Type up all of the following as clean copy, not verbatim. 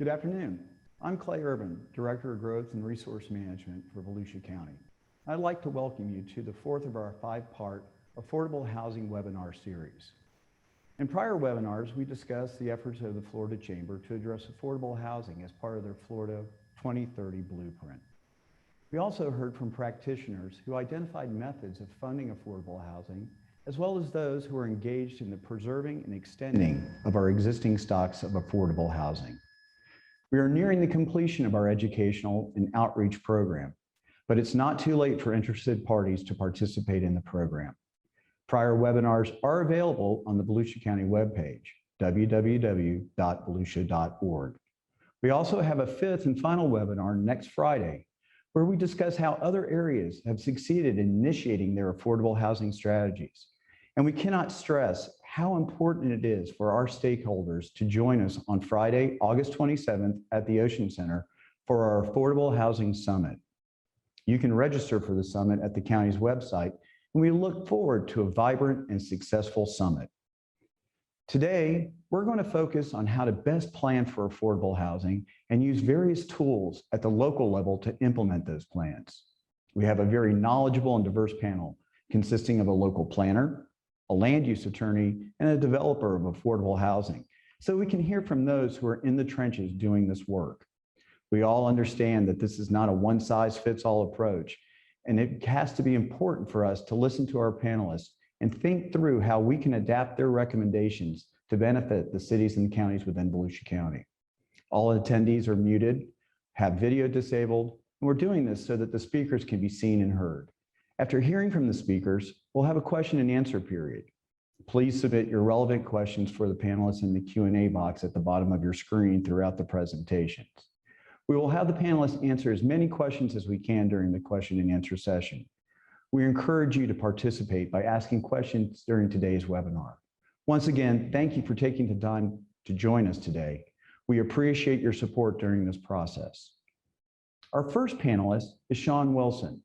Good afternoon. I'm Clay Urban, Director of Growth and Resource Management for Volusia County. I'd like to welcome you to the fourth of our five-part Affordable Housing webinar series. In prior webinars, we discussed the efforts of the Florida Chamber to address affordable housing as part of their Florida 2030 blueprint. We also heard from practitioners who identified methods of funding affordable housing, as well as those who are engaged in the preserving and extending of our existing stocks of affordable housing. We are nearing the completion of our educational and outreach program, but it's not too late for interested parties to participate in the program. Prior webinars are available on the Volusia County webpage, www.volusia.org. We also have a fifth and final webinar next Friday, where we discuss how other areas have succeeded in initiating their affordable housing strategies. And we cannot stress how important it is for our stakeholders to join us on Friday, August 27th at the Ocean Center for our Affordable Housing Summit. You can register for the summit at the county's website, and we look forward to a vibrant and successful summit. Today, we're going to focus on how to best plan for affordable housing and use various tools at the local level to implement those plans. We have a very knowledgeable and diverse panel consisting of a local planner, a land use attorney, and a developer of affordable housing, so we can hear from those who are in the trenches doing this work. We all understand that this is not a one-size-fits-all approach, and it has to be important for us to listen to our panelists and think through how we can adapt their recommendations to benefit the cities and counties within Volusia County. All attendees are muted, have video disabled, and we're doing this so that the speakers can be seen and heard. After hearing from the speakers, we'll have a question and answer period. Please submit your relevant questions for the panelists in the Q&A box at the bottom of your screen throughout the presentations. We will have the panelists answer as many questions as we can during the question and answer session. We encourage you to participate by asking questions during today's webinar. Once again, thank you for taking the time to join us today. We appreciate your support during this process. Our first panelist is Shawn Wilson.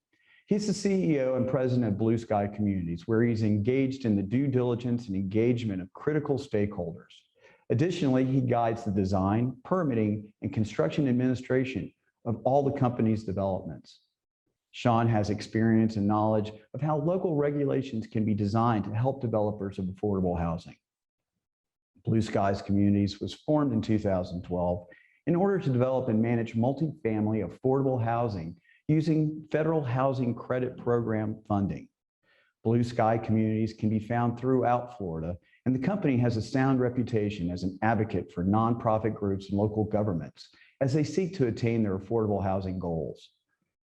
He's the CEO and president of Blue Sky Communities, where he's engaged in the due diligence and engagement of critical stakeholders. Additionally, he guides the design, permitting, and construction administration of all the company's developments. Shawn has experience and knowledge of how local regulations can be designed to help developers of affordable housing. Blue Skies Communities was formed in 2012 in order to develop and manage multifamily affordable housing using federal housing credit program funding. Blue Sky Communities can be found throughout Florida, and the company has a sound reputation as an advocate for nonprofit groups and local governments as they seek to attain their affordable housing goals.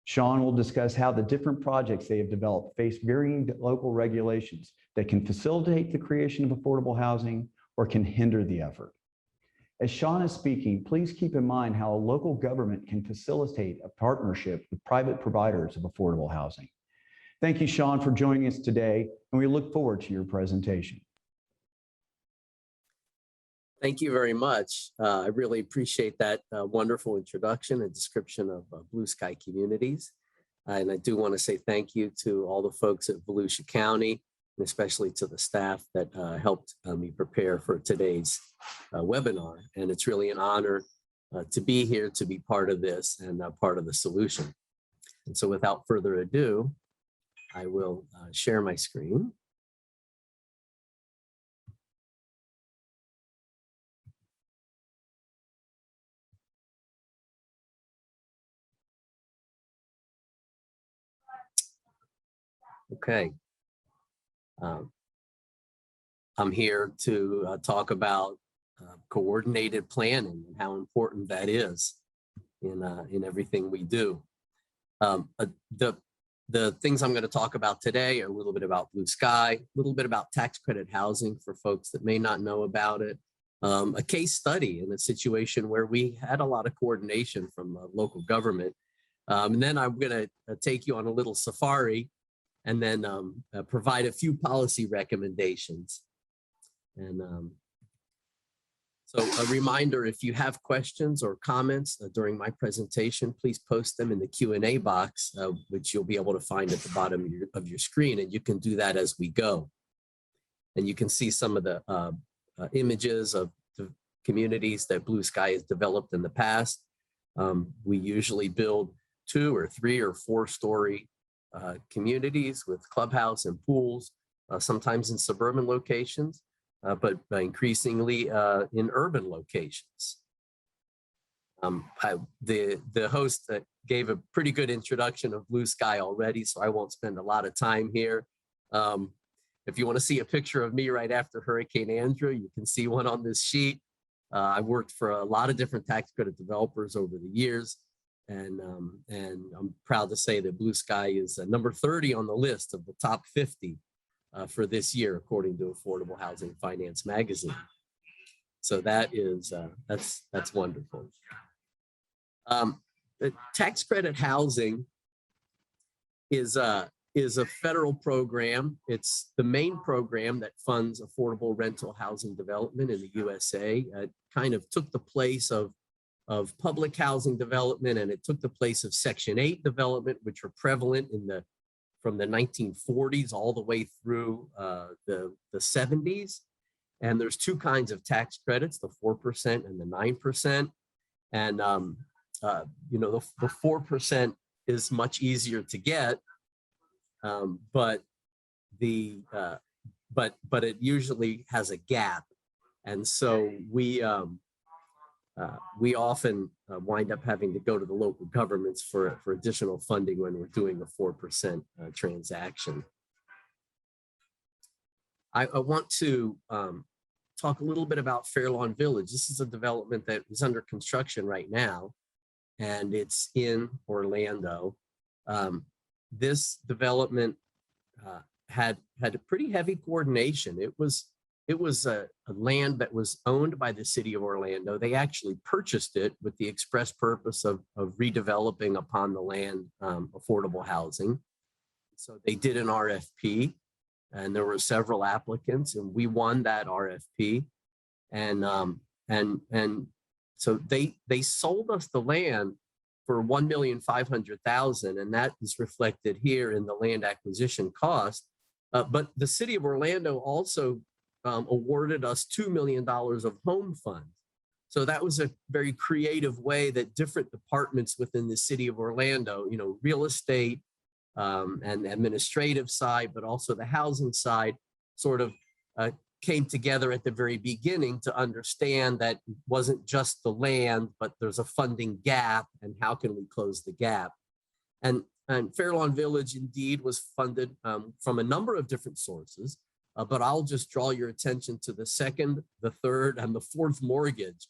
Shawn will discuss how the different projects they have developed face varying local regulations that can facilitate the creation of affordable housing or can hinder the effort. As Shawn is speaking, please keep in mind how a local government can facilitate a partnership with private providers of affordable housing. Thank you, Shawn, for joining us today, and we look forward to your presentation. Thank you very much. I really appreciate that wonderful introduction and description of Blue Sky Communities. And I do want to say thank you to all the folks at Volusia County, and especially to the staff that helped me prepare for today's webinar. And it's really an honor to be here, to be part of this and part of the solution. And so without further ado, I will share my screen. Okay. I'm here to talk about coordinated planning and how important that is in everything we do. The things I'm going to talk about today are a little bit about Blue Sky, a little bit about tax credit housing for folks that may not know about it, a case study in a situation where we had a lot of coordination from local government. And then I'm going to take you on a little safari and then provide a few policy recommendations. And so a reminder, if you have questions or comments during my presentation, please post them in the Q&A box, which you'll be able to find at the bottom of your screen, and you can do that as we go. And you can see some of the images of the communities that Blue Sky has developed in the past. We usually build 2 or 3 or 4-story communities with clubhouse and pools, sometimes in suburban locations, but increasingly in urban locations. The host gave a pretty good introduction of Blue Sky already, so I won't spend a lot of time here. If you want to see a picture of me right after Hurricane Andrew, you can see one on this sheet. I worked for a lot of different tax credit developers over the years, and I'm proud to say that Blue Sky is number 30 on the list of the top 50 for this year, according to Affordable Housing Finance magazine. So that is that's wonderful. The tax credit housing is a federal program. It's the main program that funds affordable rental housing development in the USA. It kind of took the place of public housing development, and it took the place of Section 8 development, which were prevalent from the 1940s all the way through the 70s. And there's 2 kinds of tax credits, the 4% and the 9%. And you know, the 4% is much easier to get, but it usually has a gap, and so we often wind up having to go to the local governments for additional funding when we're doing a 4% transaction. I want to talk a little bit about Fairlawn Village. This is a development that is under construction right now, and it's in Orlando. This development had a pretty heavy coordination. It was a land that was owned by the city of Orlando. They actually purchased it with the express purpose of redeveloping upon the land affordable housing. So they did an RFP, and there were several applicants, and we won that RFP. And so they sold us the land for $1,500,000, and that is reflected here in the land acquisition cost. But the city of Orlando also awarded us $2 million of home funds. So that was a very creative way that different departments within the city of Orlando, you know, real estate and the administrative side, but also the housing side, sort of came together at the very beginning to understand that it wasn't just the land, but there's a funding gap, and how can we close the gap? And Fairlawn Village indeed was funded from a number of different sources, but I'll just draw your attention to the 2nd, the 3rd, and the 4th mortgage.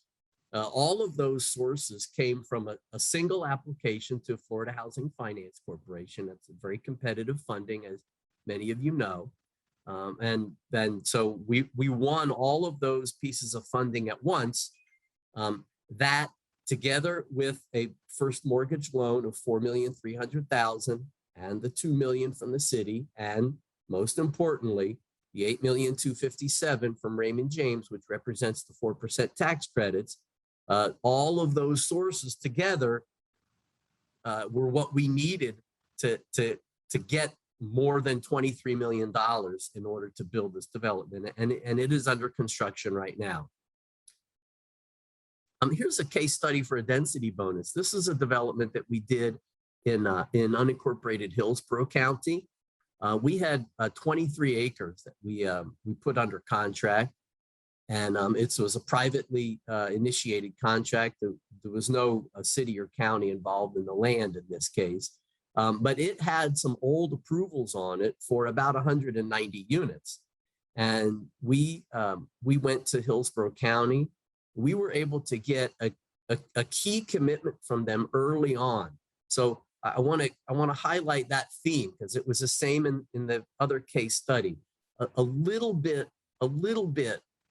All of those sources came from a single application to Florida Housing Finance Corporation. That's a very competitive funding, as many of you know. And then so we won all of those pieces of funding at once. That together with a first mortgage loan of $4,300,000 and the $2 million from the city, and most importantly, the $8,257,000 from Raymond James, which represents the 4% tax credits. All of those sources together were what we needed to get more than $23 million in order to build this development, and it is under construction right now. Here's a case study for a density bonus. This is a development that we did in unincorporated Hillsborough County. We had 23 acres that we put under contract, and it was a privately initiated contract. There was no city or county involved in the land in this case. But it had some old approvals on it for about 190 units. And we went to Hillsborough County. We were able to get a key commitment from them early on. So I want to highlight that theme, because it was the same in the other case study. A little bit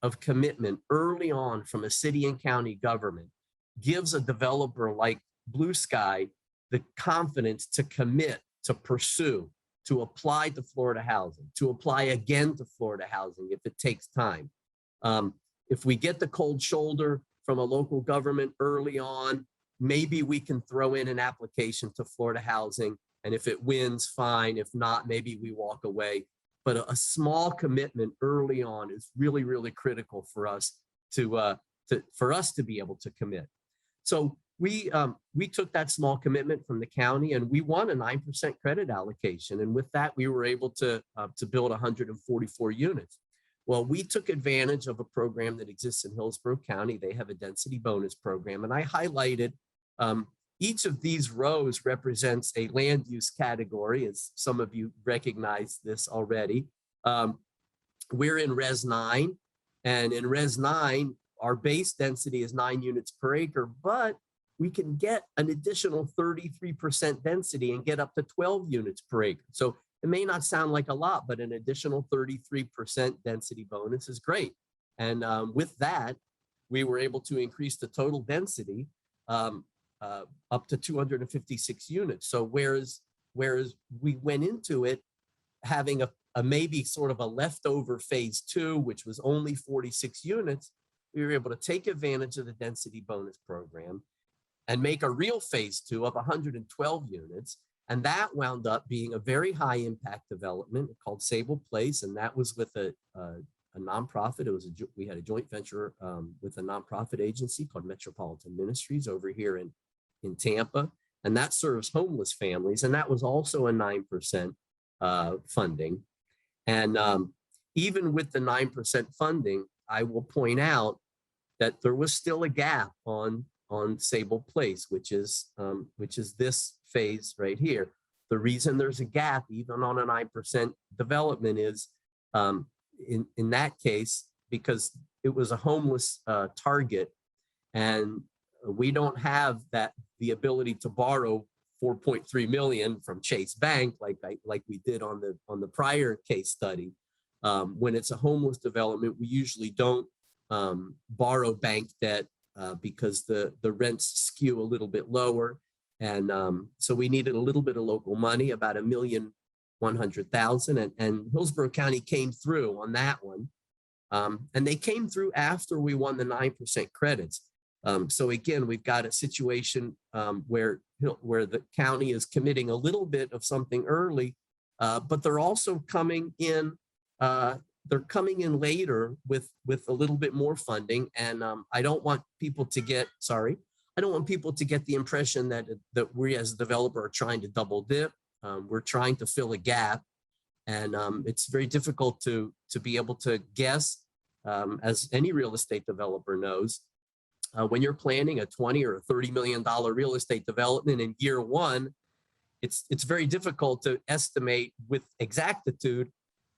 of commitment early on from a city and county government gives a developer like Blue Sky the confidence to commit, to pursue, to apply to Florida housing, to apply again to Florida housing if it takes time. If we get the cold shoulder from a local government early on, maybe we can throw in an application to Florida housing, and if it wins, fine. If not, maybe we walk away. But a small commitment early on is really, really critical for us to for us to be able to commit. So we took that small commitment from the county, and we won a 9% credit allocation. And with that, we were able to build 144 units. Well, we took advantage of a program that exists in Hillsborough County. They have a density bonus program, and I highlighted each of these rows represents a land use category, as some of you recognize this already. We're in Res 9, and in Res 9, our base density is 9 units per acre, but we can get an additional 33% density and get up to 12 units per acre. So it may not sound like a lot, but an additional 33% density bonus is great. And with that, we were able to increase the total density up to 256 units. So whereas we went into it having a maybe sort of a leftover phase 2, which was only 46 units, we were able to take advantage of the density bonus program and make a real phase 2 of 112 units. And that wound up being a very high impact development called Sable Place. And that was with a nonprofit. We had a joint venture with a nonprofit agency called Metropolitan Ministries over here in Tampa. And that serves homeless families. And that was also a 9% funding. And even with the 9% funding, I will point out that there was still a gap on Sable Place, which is this phase right here. The reason there's a gap, even on a 9% development, is in that case, because it was a homeless target, and we don't have the ability to borrow 4.3 million from Chase Bank like we did on the prior case study. When it's a homeless development, we usually don't borrow bank debt because the rents skew a little bit lower. And so we needed a little bit of local money, about $1,100,000, and Hillsborough County came through on that one. And they came through after we won the 9% credits. So again, we've got a situation where the county is committing a little bit of something early, but they're also coming in. They're coming in later with a little bit more funding, and I don't want people to get the impression that we as a developer are trying to double dip. We're trying to fill a gap, and it's very difficult to be able to guess, as any real estate developer knows. When you're planning a $20 or $30 million real estate development in year one, it's very difficult to estimate with exactitude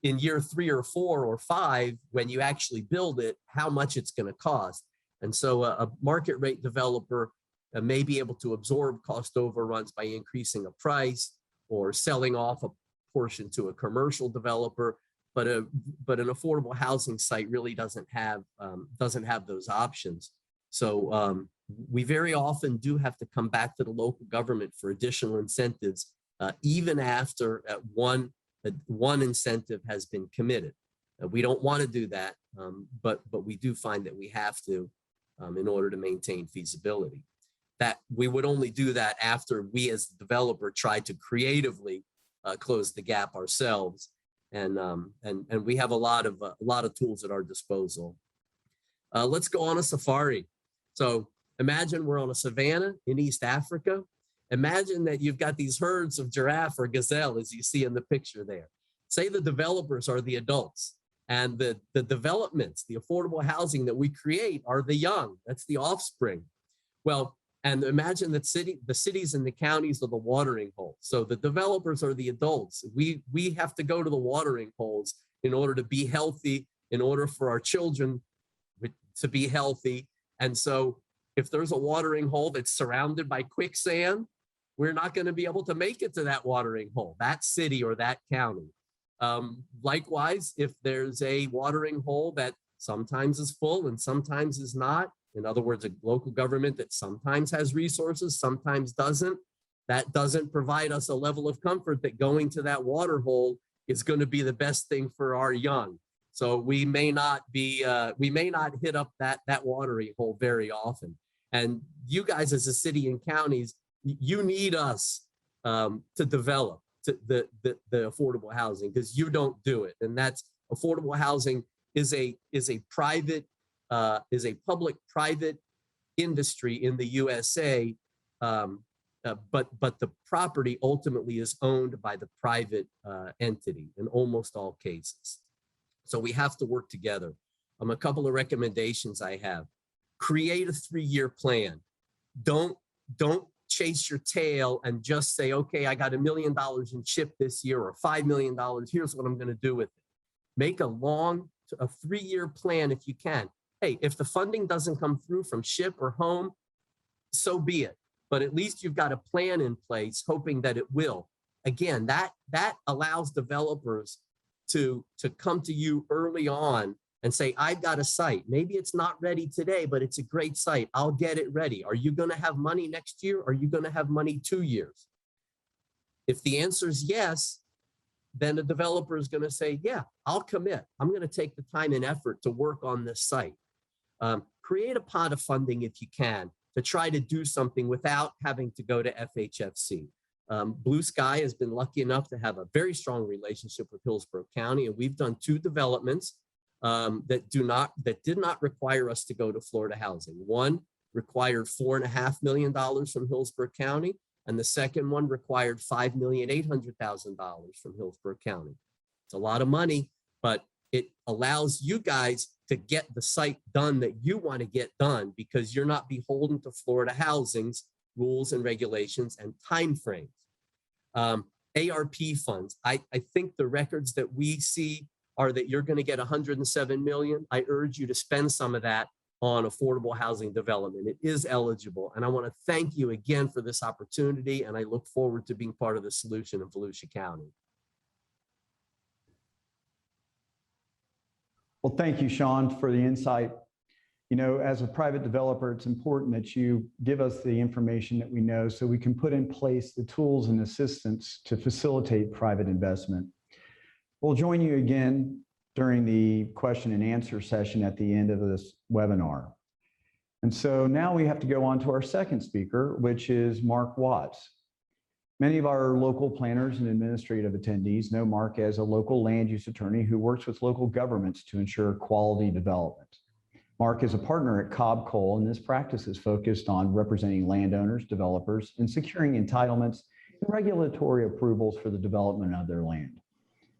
in year 3 or 4 or 5, when you actually build it, how much it's going to cost. And so a market rate developer may be able to absorb cost overruns by increasing a price or selling off a portion to a commercial developer, but an affordable housing site really doesn't have those options. So we very often do have to come back to the local government for additional incentives, even after one incentive has been committed. We don't want to do that, but we do find that we have to in order to maintain feasibility. That we would only do that after we as the developer try to creatively close the gap ourselves, and we have a lot of tools at our disposal. Let's go on a safari. So imagine we're on a savanna in East Africa. Imagine that you've got these herds of giraffe or gazelle, as you see in the picture there. Say the developers are the adults, and the developments, the affordable housing that we create are the young. That's the offspring. Well, and imagine that the cities and the counties are the watering holes. So the developers are the adults. We have to go to the watering holes in order to be healthy, in order for our children to be healthy. And so if there's a watering hole that's surrounded by quicksand, we're not going to be able to make it to that watering hole, that city or that county. Likewise, if there's a watering hole that sometimes is full and sometimes is not, in other words, a local government that sometimes has resources, sometimes doesn't, that doesn't provide us a level of comfort that going to that water hole is going to be the best thing for our young. So we may not hit up that watering hole very often. And you guys as a city and counties, you need us to develop the affordable housing, because you don't do it. And that's affordable housing is a private is a public-private industry in the USA, but the property ultimately is owned by the private entity in almost all cases. So we have to work together. A couple of recommendations I have: create a 3-year plan. Don't chase your tail and just say, okay, I got $1 million in CHIP this year or $5 million. Here's what I'm going to do with it. Make a 3-year plan if you can. Hey, if the funding doesn't come through from SHIP or home, so be it. But at least you've got a plan in place, hoping that it will. Again, that allows developers to come to you early on and say, I've got a site. Maybe it's not ready today, but it's a great site. I'll get it ready. Are you going to have money next year? Are you going to have money 2 years? If the answer is yes, then the developer is going to say, yeah, I'll commit. I'm going to take the time and effort to work on this site. Create a pot of funding if you can to try to do something without having to go to FHFC. Blue Sky has been lucky enough to have a very strong relationship with Hillsborough County, and we've done 2 developments that did not require us to go to Florida Housing. One required $4.5 million from Hillsborough County, and the second one required $5,800,000 from Hillsborough County. It's a lot of money, but it allows you guys to get the site done that you want to get done, because you're not beholden to Florida Housing's rules and regulations and timeframes. ARP funds. I think the records that we see are that you're going to get $107 million. I urge you to spend some of that on affordable housing development. It is eligible. And I want to thank you again for this opportunity. And I look forward to being part of the solution in Volusia County. Well, thank you, Shawn, for the insight. You know, as a private developer, it's important that you give us the information that we know so we can put in place the tools and assistance to facilitate private investment. We'll join you again during the question and answer session at the end of this webinar. And so now we have to go on to our second speaker, which is Mark Watts. Many of our local planners and administrative attendees know Mark as a local land use attorney who works with local governments to ensure quality development. Mark is a partner at Cobb, and this practice is focused on representing landowners, developers, and securing entitlements and regulatory approvals for the development of their land.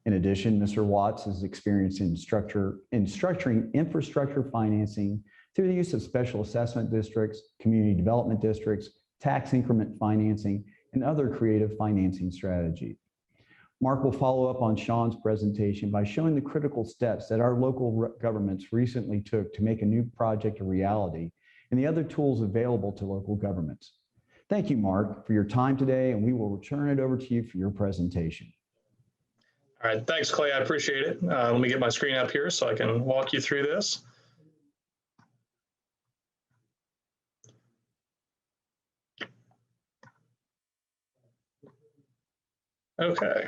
In addition, Mr. Watts is experienced in structuring infrastructure financing through the use of special assessment districts, community development districts, tax increment financing, and other creative financing strategies. Mark will follow up on Shawn's presentation by showing the critical steps that our local governments recently took to make a new project a reality and the other tools available to local governments. Thank you, Mark, for your time today, and we will return it over to you for your presentation. All right, thanks, Clay. I appreciate it. Let me get my screen up here so I can walk you through this. Okay.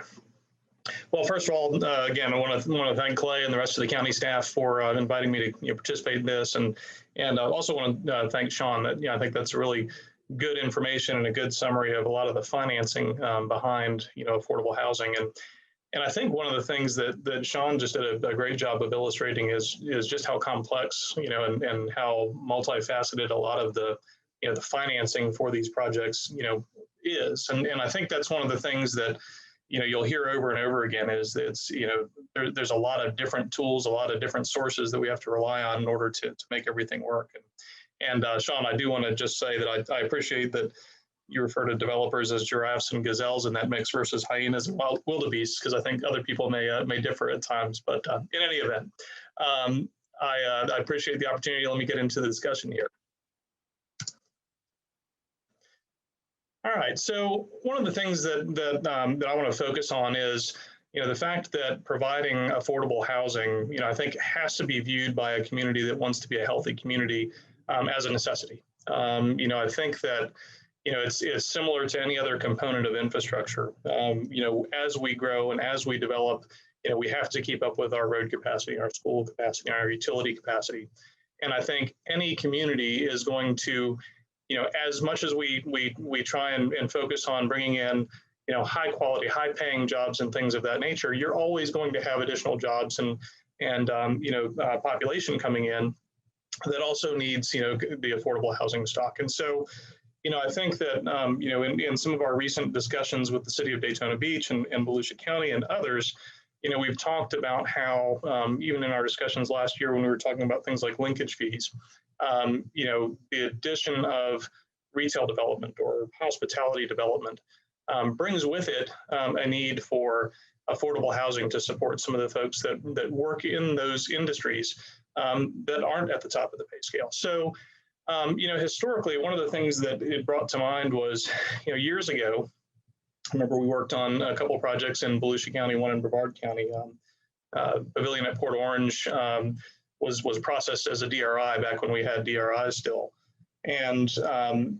Well, first of all, again, I want to thank Clay and the rest of the county staff for inviting me to participate in this, and I also want to thank Shawn. That I think that's really good information and a good summary of a lot of the financing behind affordable housing. And I think one of the things that Shawn just did a great job of illustrating is just how complex and how multifaceted a lot of the the financing for these projects is. And I think that's one of the things that you'll hear over and over again is that there's a lot of different tools, a lot of different sources that we have to rely on in order to make everything work. And Shawn, I do want to just say that I appreciate that you refer to developers as giraffes and gazelles in that mix versus hyenas and wildebeests, because I think other people may differ at times. But in any event, I appreciate the opportunity. Let me get into the discussion here. All right, so one of the things that I want to focus on is the fact that providing affordable housing, I think has to be viewed by a community that wants to be a healthy community as a necessity. I think that it's similar to any other component of infrastructure. As we grow and as we develop, we have to keep up with our road capacity, our school capacity, our utility capacity. And I think any community is going to, as much as we try and focus on bringing in, high quality, high paying jobs and things of that nature, you're always going to have additional jobs and population coming in. that also needs, you know, the affordable housing stock. And so, you know, I think that, you know, in some of our recent discussions with the city of Daytona Beach and Volusia County and others, you know, we've talked about how, even in our discussions last year when we were talking about things like linkage fees, you know, the addition of retail development or hospitality development brings with it a need for affordable housing to support some of the folks that work in those industries that aren't at the top of the pay scale. So, you know, historically, one of the things that it brought to mind was, you know, years ago, I remember we worked on a couple of projects in Volusia County, one in Brevard County. Pavilion at Port Orange was processed as a DRI back when we had DRIs still. And,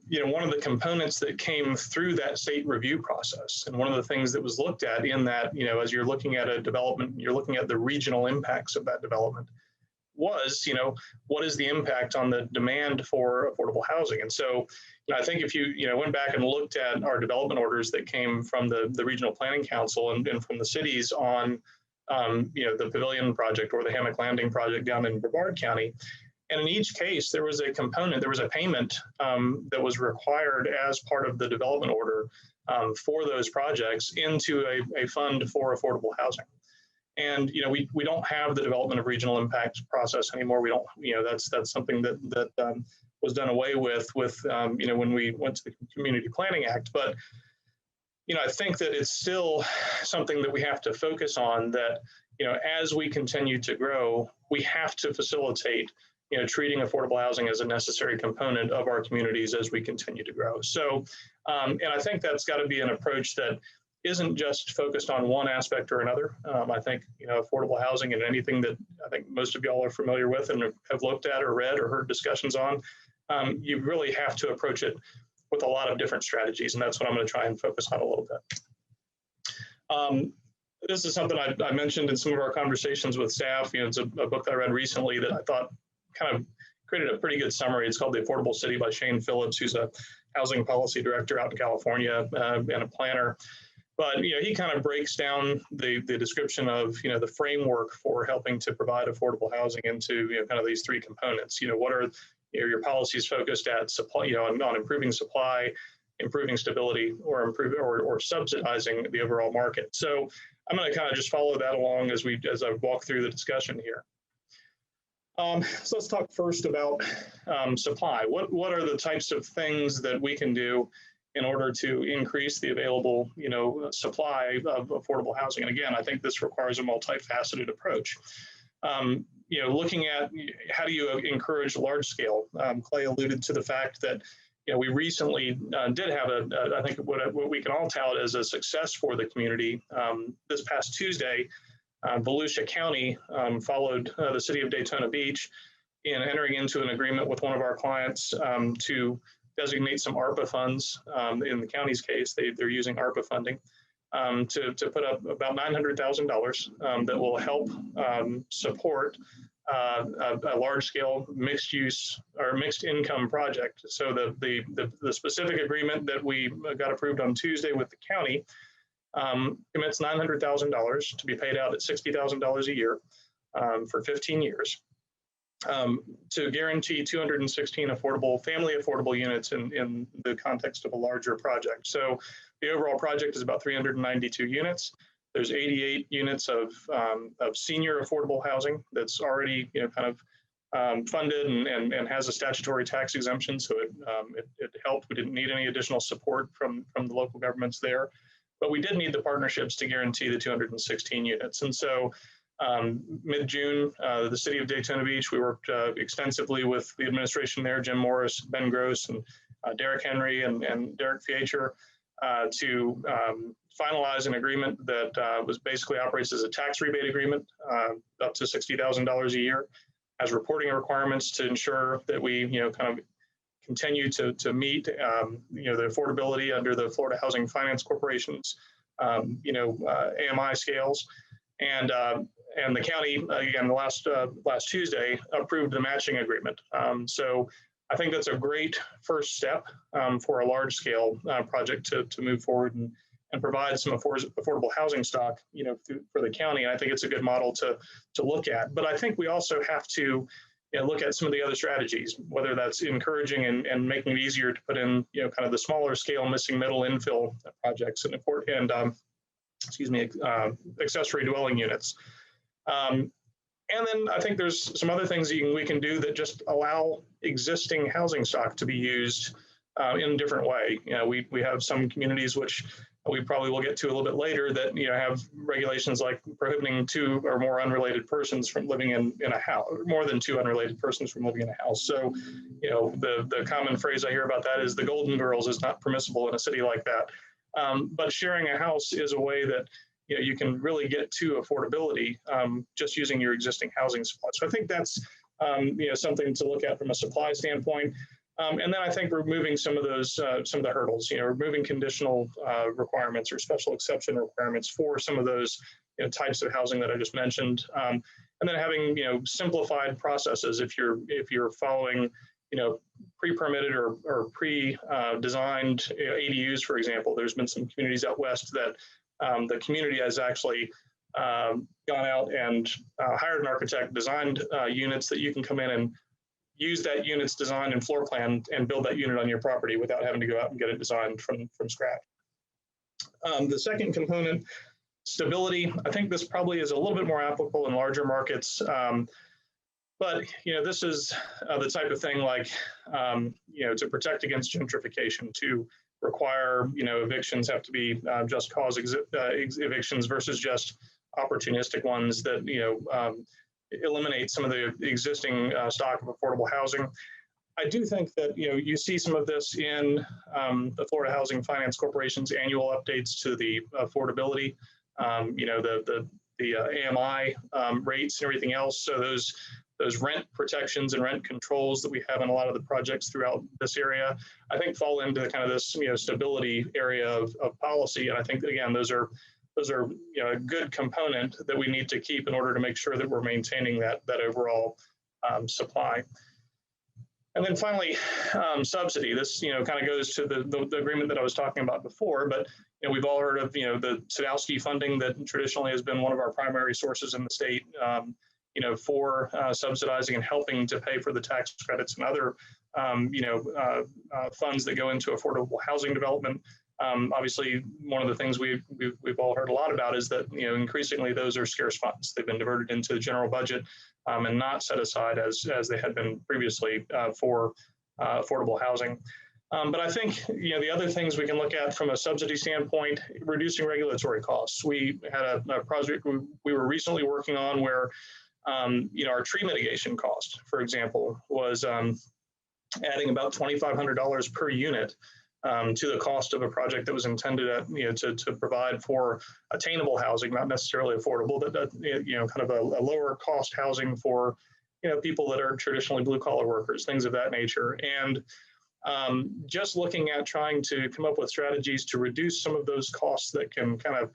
you know, one of the components that came through that state review process, and one of the things that was looked at in that, you know, as you're looking at a development, you're looking at the regional impacts of that development, was, you know, what is the impact on the demand for affordable housing? And so, you know, I think if you know, went back and looked at our development orders that came from the Regional Planning Council and from the cities on, you know, the Pavilion project or the Hammock Landing project down in Brevard County, and in each case, there was a component, there was a payment that was required as part of the development order for those projects into a fund for affordable housing. And, you know, we don't have the development of regional impact process anymore. We don't, you know, that's something that was done away with, you know, when we went to the Community Planning Act. But, you know, I think that it's still something that we have to focus on, that, you know, as we continue to grow, we have to facilitate, you know, treating affordable housing as a necessary component of our communities as we continue to grow. So, and I think that's got to be an approach that isn't just focused on one aspect or another. I think, you know, affordable housing and anything that I think most of y'all are familiar with and have looked at or read or heard discussions on, you really have to approach it with a lot of different strategies. And that's what I'm going to try and focus on a little bit. This is something I mentioned in some of our conversations with staff. You know, it's a book that I read recently that I thought kind of created a pretty good summary. It's called The Affordable City by Shane Phillips, who's a housing policy director out in California and a planner. But, you know, he kind of breaks down the description of, you know, the framework for helping to provide affordable housing into, you know, kind of these three components. You know, what are, you know, your policies focused at supply, you know, on improving supply, improving stability, or subsidizing the overall market. So I'm going to kind of just follow that along as I walk through the discussion here. So let's talk first about supply. What are the types of things that we can do in order to increase the available, you know, supply of affordable housing? And again, I think this requires a multifaceted approach. You know, looking at how do you encourage large scale? Clay alluded to the fact that, you know, we recently did have I think what we can all tout as a success for the community. This past Tuesday, Volusia County followed the city of Daytona Beach in entering into an agreement with one of our clients to designate some ARPA funds. In the county's case, they're using ARPA funding to put up about $900,000 that will help support a large-scale mixed-use or mixed-income project. So the specific agreement that we got approved on Tuesday with the county commits $900,000 to be paid out at $60,000 a year for 15 years. To guarantee 216 family affordable units in the context of a larger project. So the overall project is about 392 units. There's 88 units of senior affordable housing that's already, you know, kind of funded and has a statutory tax exemption. So it helped. We didn't need any additional support from the local governments there, but we did need the partnerships to guarantee the 216 units. And so mid-June, the city of Daytona Beach, we worked extensively with the administration there, Jim Morris, Ben Gross, and Derek Henry and Derek Fiecher to finalize an agreement that was basically operates as a tax rebate agreement up to $60,000 a year, has reporting requirements to ensure that we, you know, kind of continue to meet, you know, the affordability under the Florida Housing Finance Corporation's, you know, AMI scales. And the county, again, last Tuesday, approved the matching agreement. So I think that's a great first step for a large-scale project to move forward and provide some affordable housing stock, you know, for the county. And I think it's a good model to look at. But I think we also have to, look at some of the other strategies, whether that's encouraging and making it easier to put in, kind of the smaller scale missing middle infill projects and accessory dwelling units. And then I think there's some other things we can do that just allow existing housing stock to be used in a different way. We have some communities which we probably will get to a little bit later that have regulations like prohibiting 2 or more unrelated persons from living in a house, more than 2 unrelated persons from living in a house. So, the common phrase I hear about that is the Golden Girls is not permissible in a city like that. But sharing a house is a way that you can really get to affordability just using your existing housing supply. So I think that's something to look at from a supply standpoint. And then I think removing some of the hurdles, removing conditional requirements or special exception requirements for some of those types of housing that I just mentioned. And then having simplified processes if you're following pre-permitted or pre-designed ADUs, for example. There's been some communities out west that the community has actually gone out and hired an architect, designed units that you can come in and use that unit's design and floor plan and build that unit on your property without having to go out and get it designed from scratch. The second component, stability. I think this probably is a little bit more applicable in larger markets. But this is the type of thing like, to protect against gentrification, to require, evictions have to be just cause evictions versus just opportunistic ones that, eliminate some of the existing stock of affordable housing. I do think that, you see some of this in the Florida Housing Finance Corporation's annual updates to the affordability, the AMI rates and everything else. So those rent protections and rent controls that we have in a lot of the projects throughout this area, I think fall into kind of this, stability area of policy. And I think, again, those are a good component that we need to keep in order to make sure that we're maintaining that overall supply. And then finally, subsidy. This kind of goes to the agreement that I was talking about before. But we've all heard of the Sadowski funding that traditionally has been one of our primary sources in the state. For subsidizing and helping to pay for the tax credits and other funds that go into affordable housing development. Obviously, one of the things we've all heard a lot about is that increasingly those are scarce funds. They've been diverted into the general budget and not set aside as they had been previously for affordable housing. But I think the other things we can look at from a subsidy standpoint, reducing regulatory costs. We had a project we were recently working on where our tree mitigation cost, for example, was adding about $2,500 per unit to the cost of a project that was intended at, to provide for attainable housing, not necessarily affordable, but kind of a lower cost housing for people that are traditionally blue collar workers, things of that nature. And just looking at trying to come up with strategies to reduce some of those costs that can kind of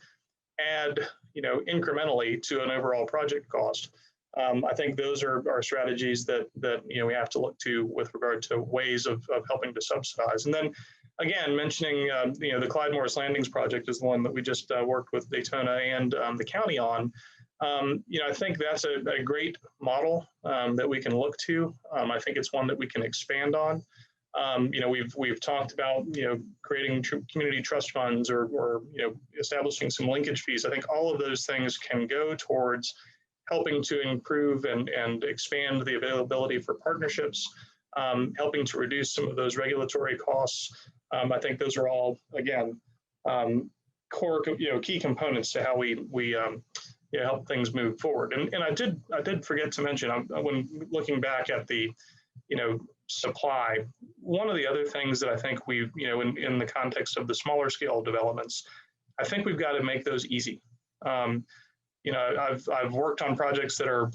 add incrementally to an overall project cost. I think those are strategies that we have to look to with regard to ways of helping to subsidize. And then again, mentioning the Clyde Morris Landings project is the one that we just worked with Daytona and the county on. I think that's a great model that we can look to. I think it's one that we can expand on. We've talked about creating community trust funds or establishing some linkage fees. I think all of those things can go towards helping to improve and expand the availability for partnerships, helping to reduce some of those regulatory costs. I think those are all, again, core, key components to how we help things move forward. And I did forget to mention when looking back at the, supply, one of the other things that I think we've, in the context of the smaller scale developments, I think we've got to make those easy. I've worked on projects that are,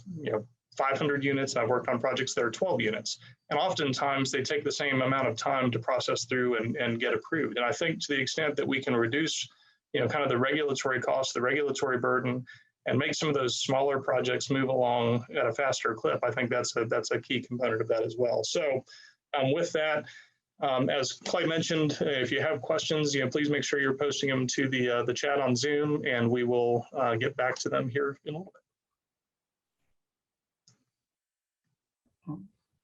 500 units, and I've worked on projects that are 12 units. And oftentimes they take the same amount of time to process through and get approved. And I think to the extent that we can reduce, kind of the regulatory costs, the regulatory burden, and make some of those smaller projects move along at a faster clip, I think that's a key component of that as well. So with that, as Clay mentioned, if you have questions, please make sure you're posting them to the chat on Zoom, and we will get back to them here in a little bit.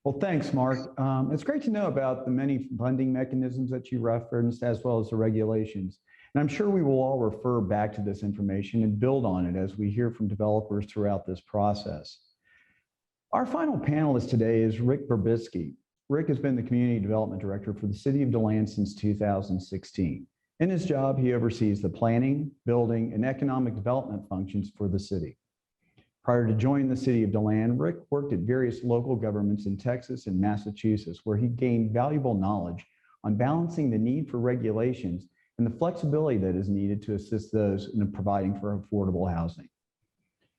Well, thanks, Mark. It's great to know about the many funding mechanisms that you referenced, as well as the regulations. And I'm sure we will all refer back to this information and build on it as we hear from developers throughout this process. Our final panelist today is Rick Werbiskis. Rick has been the Community Development Director for the City of DeLand since 2016. In his job, he oversees the planning, building, and economic development functions for the city. Prior to joining the City of DeLand, Rick worked at various local governments in Texas and Massachusetts, where he gained valuable knowledge on balancing the need for regulations and the flexibility that is needed to assist those in providing for affordable housing.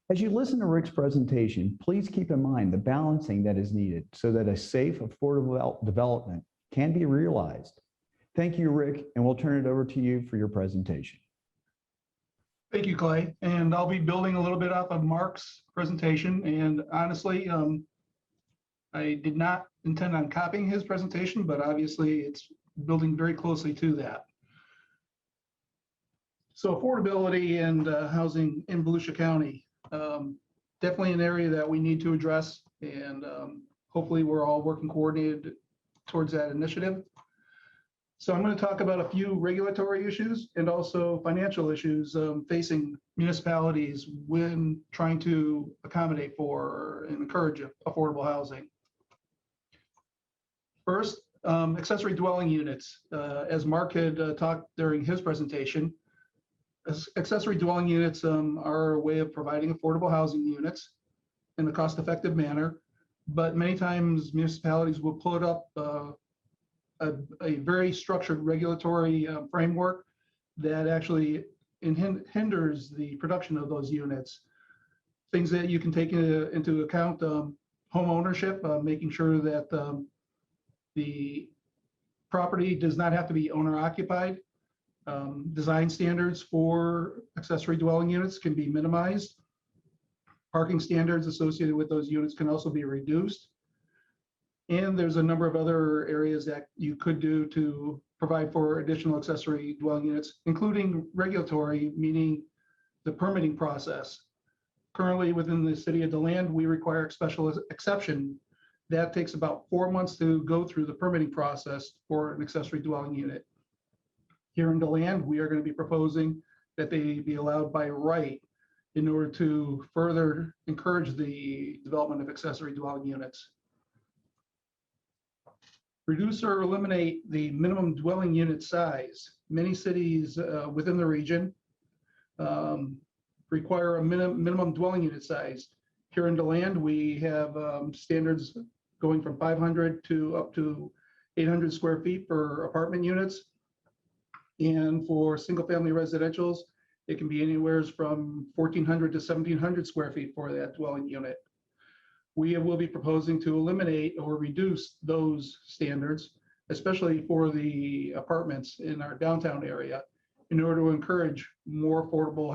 As you listen to Rick's presentation, please keep in mind the balancing that is needed so that a safe, affordable development can be realized. Thank you, Rick, and we'll turn it over to you for your presentation. Thank you, Clay. And I'll be building a little bit off of Mark's presentation. And honestly, I did not intend on copying his presentation, but obviously it's building very closely to that. So affordability and housing in Volusia County, definitely an area that we need to address. And hopefully we're all working coordinated towards that initiative. So I'm going to talk about a few regulatory issues and also financial issues facing municipalities when trying to accommodate for and encourage affordable housing. First, accessory dwelling units. As Mark had talked during his presentation, accessory dwelling units are a way of providing affordable housing units in a cost-effective manner, but many times municipalities will put up a very structured regulatory framework that actually hinders the production of those units. Things that you can take into account, home ownership, making sure that the property does not have to be owner occupied. Design standards for accessory dwelling units can be minimized. Parking standards associated with those units can also be reduced. And there's a number of other areas that you could do to provide for additional accessory dwelling units, including regulatory, meaning the permitting process. Currently within the City of DeLand, we require a special exception. That takes about 4 months to go through the permitting process for an accessory dwelling unit. Here in DeLand, we are going to be proposing that they be allowed by right in order to further encourage the development of accessory dwelling units. Reduce or eliminate the minimum dwelling unit size. Many cities within the region require a minimum dwelling unit size. Here in DeLand, we have standards going from 500 to up to 800 square feet for apartment units. And for single family residentials, it can be anywhere from 1,400 to 1,700 square feet for that dwelling unit. We will be proposing to eliminate or reduce those standards, especially for the apartments in our downtown area, in order to encourage more affordable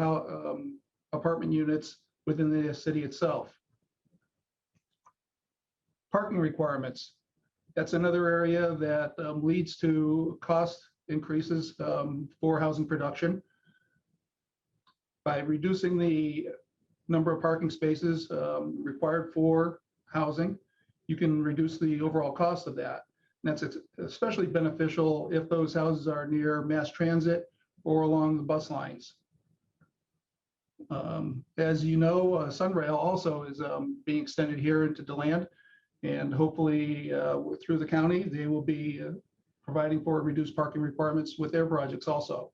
apartment units within the city itself. Parking requirements. That's another area that leads to cost increases for housing production. By reducing the number of parking spaces required for housing, you can reduce the overall cost of that. And that's especially beneficial if those houses are near mass transit or along the bus lines. As you know, Sunrail also is being extended here into DeLand, and hopefully through the county, they will be providing for reduced parking requirements with their projects also.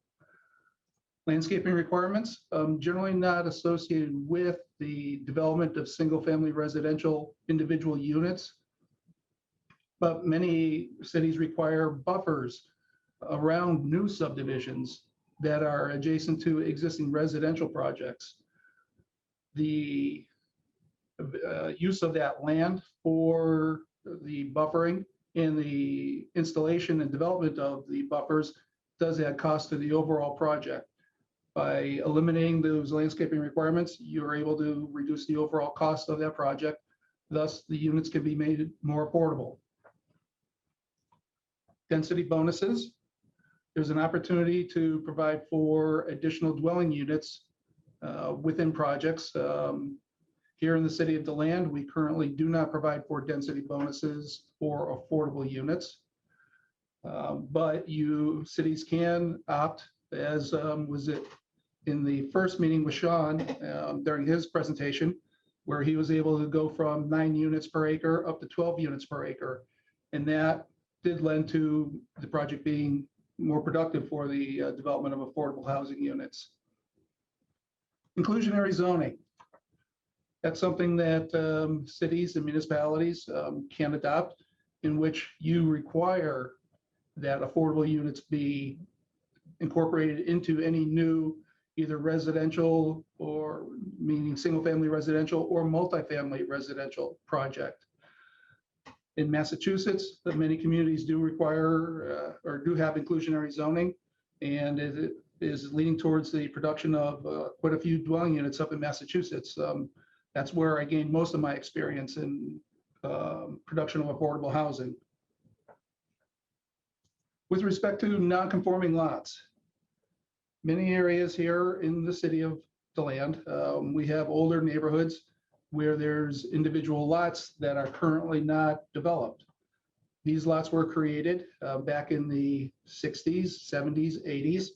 Landscaping requirements, generally not associated with the development of single-family residential individual units, but many cities require buffers around new subdivisions that are adjacent to existing residential projects. The use of that land for the buffering and the installation and development of the buffers does add cost to the overall project. By eliminating those landscaping requirements, you're able to reduce the overall cost of that project. Thus, the units can be made more affordable. Density bonuses. There's an opportunity to provide for additional dwelling units within projects. Here in the city of DeLand, we currently do not provide for density bonuses for affordable units. But cities can opt, as was it in the first meeting with Shawn during his presentation, where he was able to go from 9 units per acre up to 12 units per acre. And that did lend to the project being more productive for the development of affordable housing units. Inclusionary zoning. That's something that cities and municipalities can adopt, in which you require that affordable units be incorporated into any new either residential, or meaning single family residential, or multifamily residential project. In Massachusetts, many communities do require or do have inclusionary zoning, and it is leaning towards the production of quite a few dwelling units up in Massachusetts. That's where I gained most of my experience in production of affordable housing. With respect to non-conforming lots, many areas here in the city of DeLand, we have older neighborhoods where there's individual lots that are currently not developed. These lots were created back in the 60s, 70s, 80s,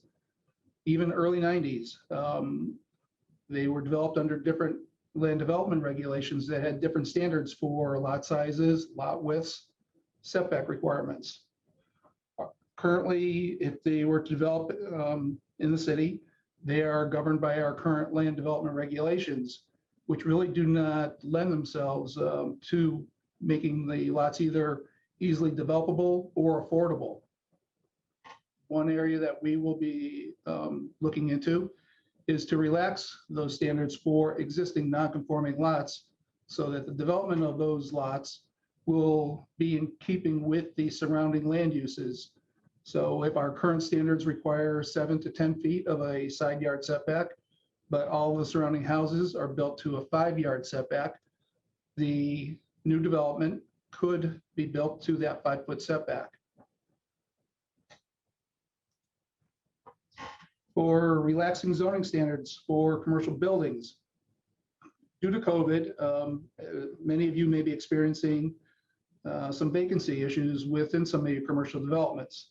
even early 90s. They were developed under different land development regulations that had different standards for lot sizes, lot widths, setback requirements. Currently, if they were to develop in the city, they are governed by our current land development regulations, which really do not lend themselves to making the lots either easily developable or affordable. One area that we will be looking into is to relax those standards for existing non-conforming lots, so that the development of those lots will be in keeping with the surrounding land uses. So if our current standards require 7 to 10 feet of a side yard setback, but all the surrounding houses are built to a 5-yard setback, the new development could be built to that 5-foot setback. For relaxing zoning standards for commercial buildings, due to COVID, many of you may be experiencing some vacancy issues within some of your commercial developments.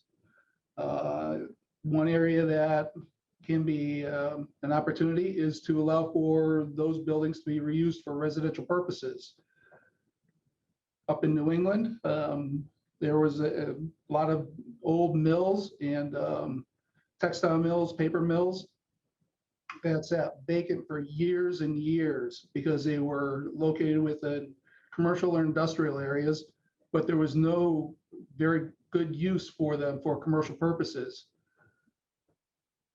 One area that can be an opportunity is to allow for those buildings to be reused for residential purposes. Up in New England, there was a lot of old mills and textile mills, paper mills that sat vacant for years and years because they were located within commercial or industrial areas, but there was no very good use for them for commercial purposes.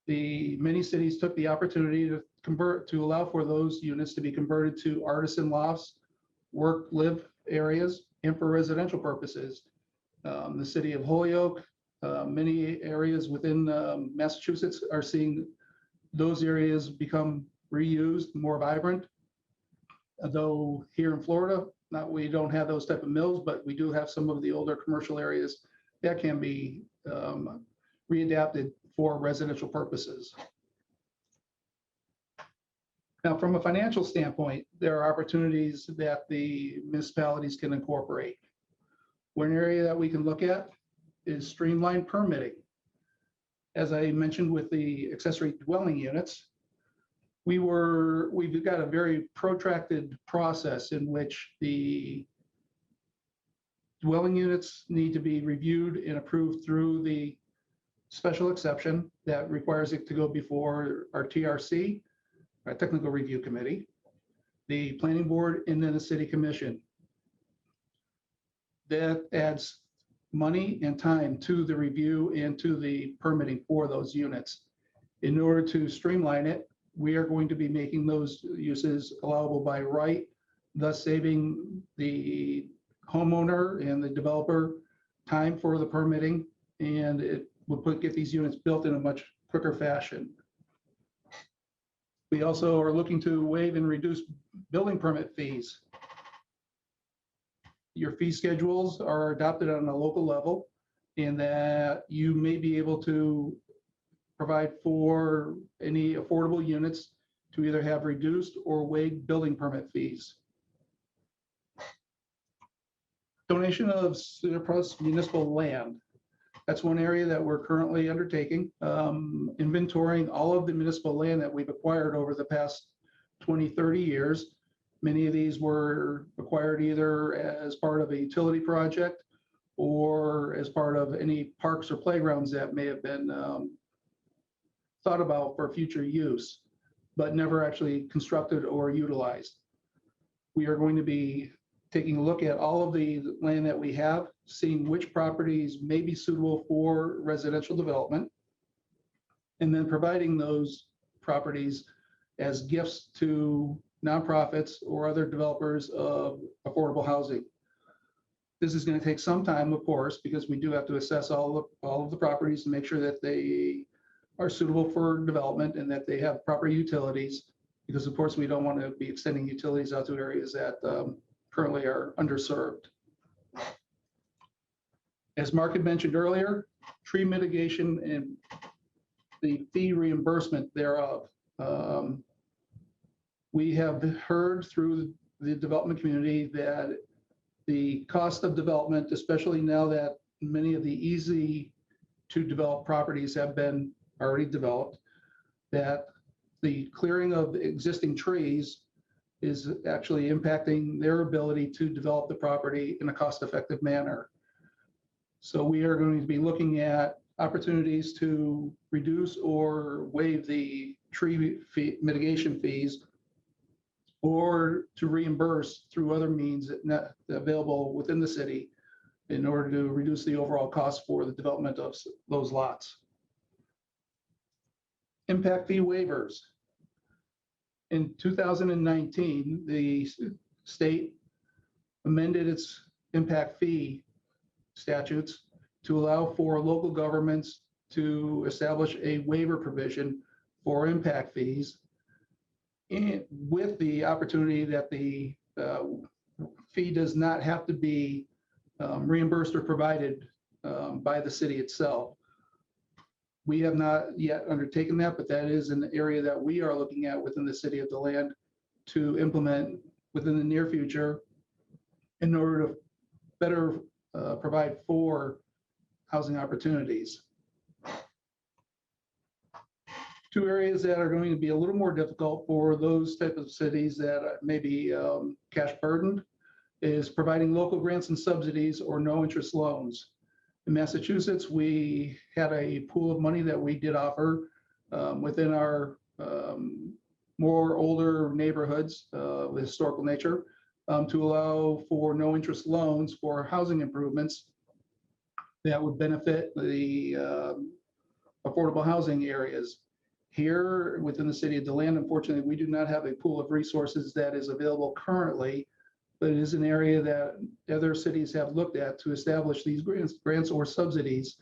Many cities took the opportunity to allow for those units to be converted to artisan lofts, work, live areas, and for residential purposes. The city of Holyoke, many areas within Massachusetts are seeing those areas become reused, more vibrant. Though here in Florida, we don't have those type of mills, but we do have some of the older commercial areas that can be readapted for residential purposes. Now, from a financial standpoint, there are opportunities that the municipalities can incorporate. One area that we can look at is streamlined permitting. As I mentioned with the accessory dwelling units, we've got a very protracted process in which the dwelling units need to be reviewed and approved through the special exception that requires it to go before our TRC, our Technical Review Committee, the Planning Board, and then the City Commission. That adds money and time to the review and to the permitting for those units. In order to streamline it, we are going to be making those uses allowable by right, thus saving the homeowner and the developer time for the permitting, and it will get these units built in a much quicker fashion. We also are looking to waive and reduce building permit fees. Your fee schedules are adopted on a local level, and that you may be able to provide for any affordable units to either have reduced or waived building permit fees. Donation of surplus municipal land. That's one area that we're currently undertaking, inventorying all of the municipal land that we've acquired over the past 20, 30 years. Many of these were acquired either as part of a utility project or as part of any parks or playgrounds that may have been thought about for future use, but never actually constructed or utilized. We are going to be taking a look at all of the land that we have, seeing which properties may be suitable for residential development, and then providing those properties as gifts to nonprofits or other developers of affordable housing. This is going to take some time, of course, because we do have to assess all of the properties and make sure that they are suitable for development and that they have proper utilities, because of course we don't want to be extending utilities out to areas that currently are underserved. As Mark had mentioned earlier, tree mitigation and the fee reimbursement thereof. We have heard through the development community that the cost of development, especially now that many of the easy to develop properties have been already developed, that the clearing of existing trees is actually impacting their ability to develop the property in a cost-effective manner. So we are going to be looking at opportunities to reduce or waive the tree fee, mitigation fees, or to reimburse through other means that available within the city in order to reduce the overall cost for the development of those lots. Impact fee waivers. In 2019, the state amended its impact fee statutes to allow for local governments to establish a waiver provision for impact fees, and with the opportunity that the fee does not have to be reimbursed or provided by the city itself. We have not yet undertaken that, but that is an area that we are looking at within the city of DeLand to implement within the near future in order to better provide for housing opportunities. Two areas that are going to be a little more difficult for those type of cities that may be cash burdened is providing local grants and subsidies or no interest loans. In Massachusetts, we had a pool of money that we did offer within our more older neighborhoods with historical nature to allow for no interest loans for housing improvements that would benefit the affordable housing areas. Here within the city of DeLand, unfortunately, we do not have a pool of resources that is available currently, but it is an area that other cities have looked at to establish these grants or subsidies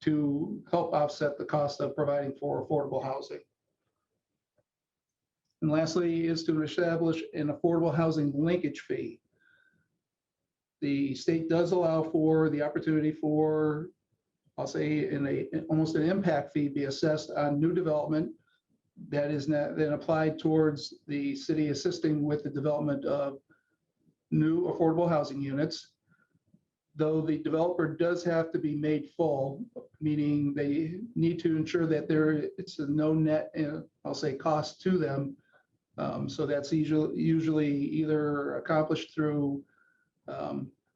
to help offset the cost of providing for affordable housing. And lastly is to establish an affordable housing linkage fee. The state does allow for the opportunity for, I'll say, almost an impact fee be assessed on new development that is then applied towards the city assisting with the development of new affordable housing units, though the developer does have to be made full, meaning they need to ensure that it's a no net, I'll say, cost to them. So that's usually either accomplished through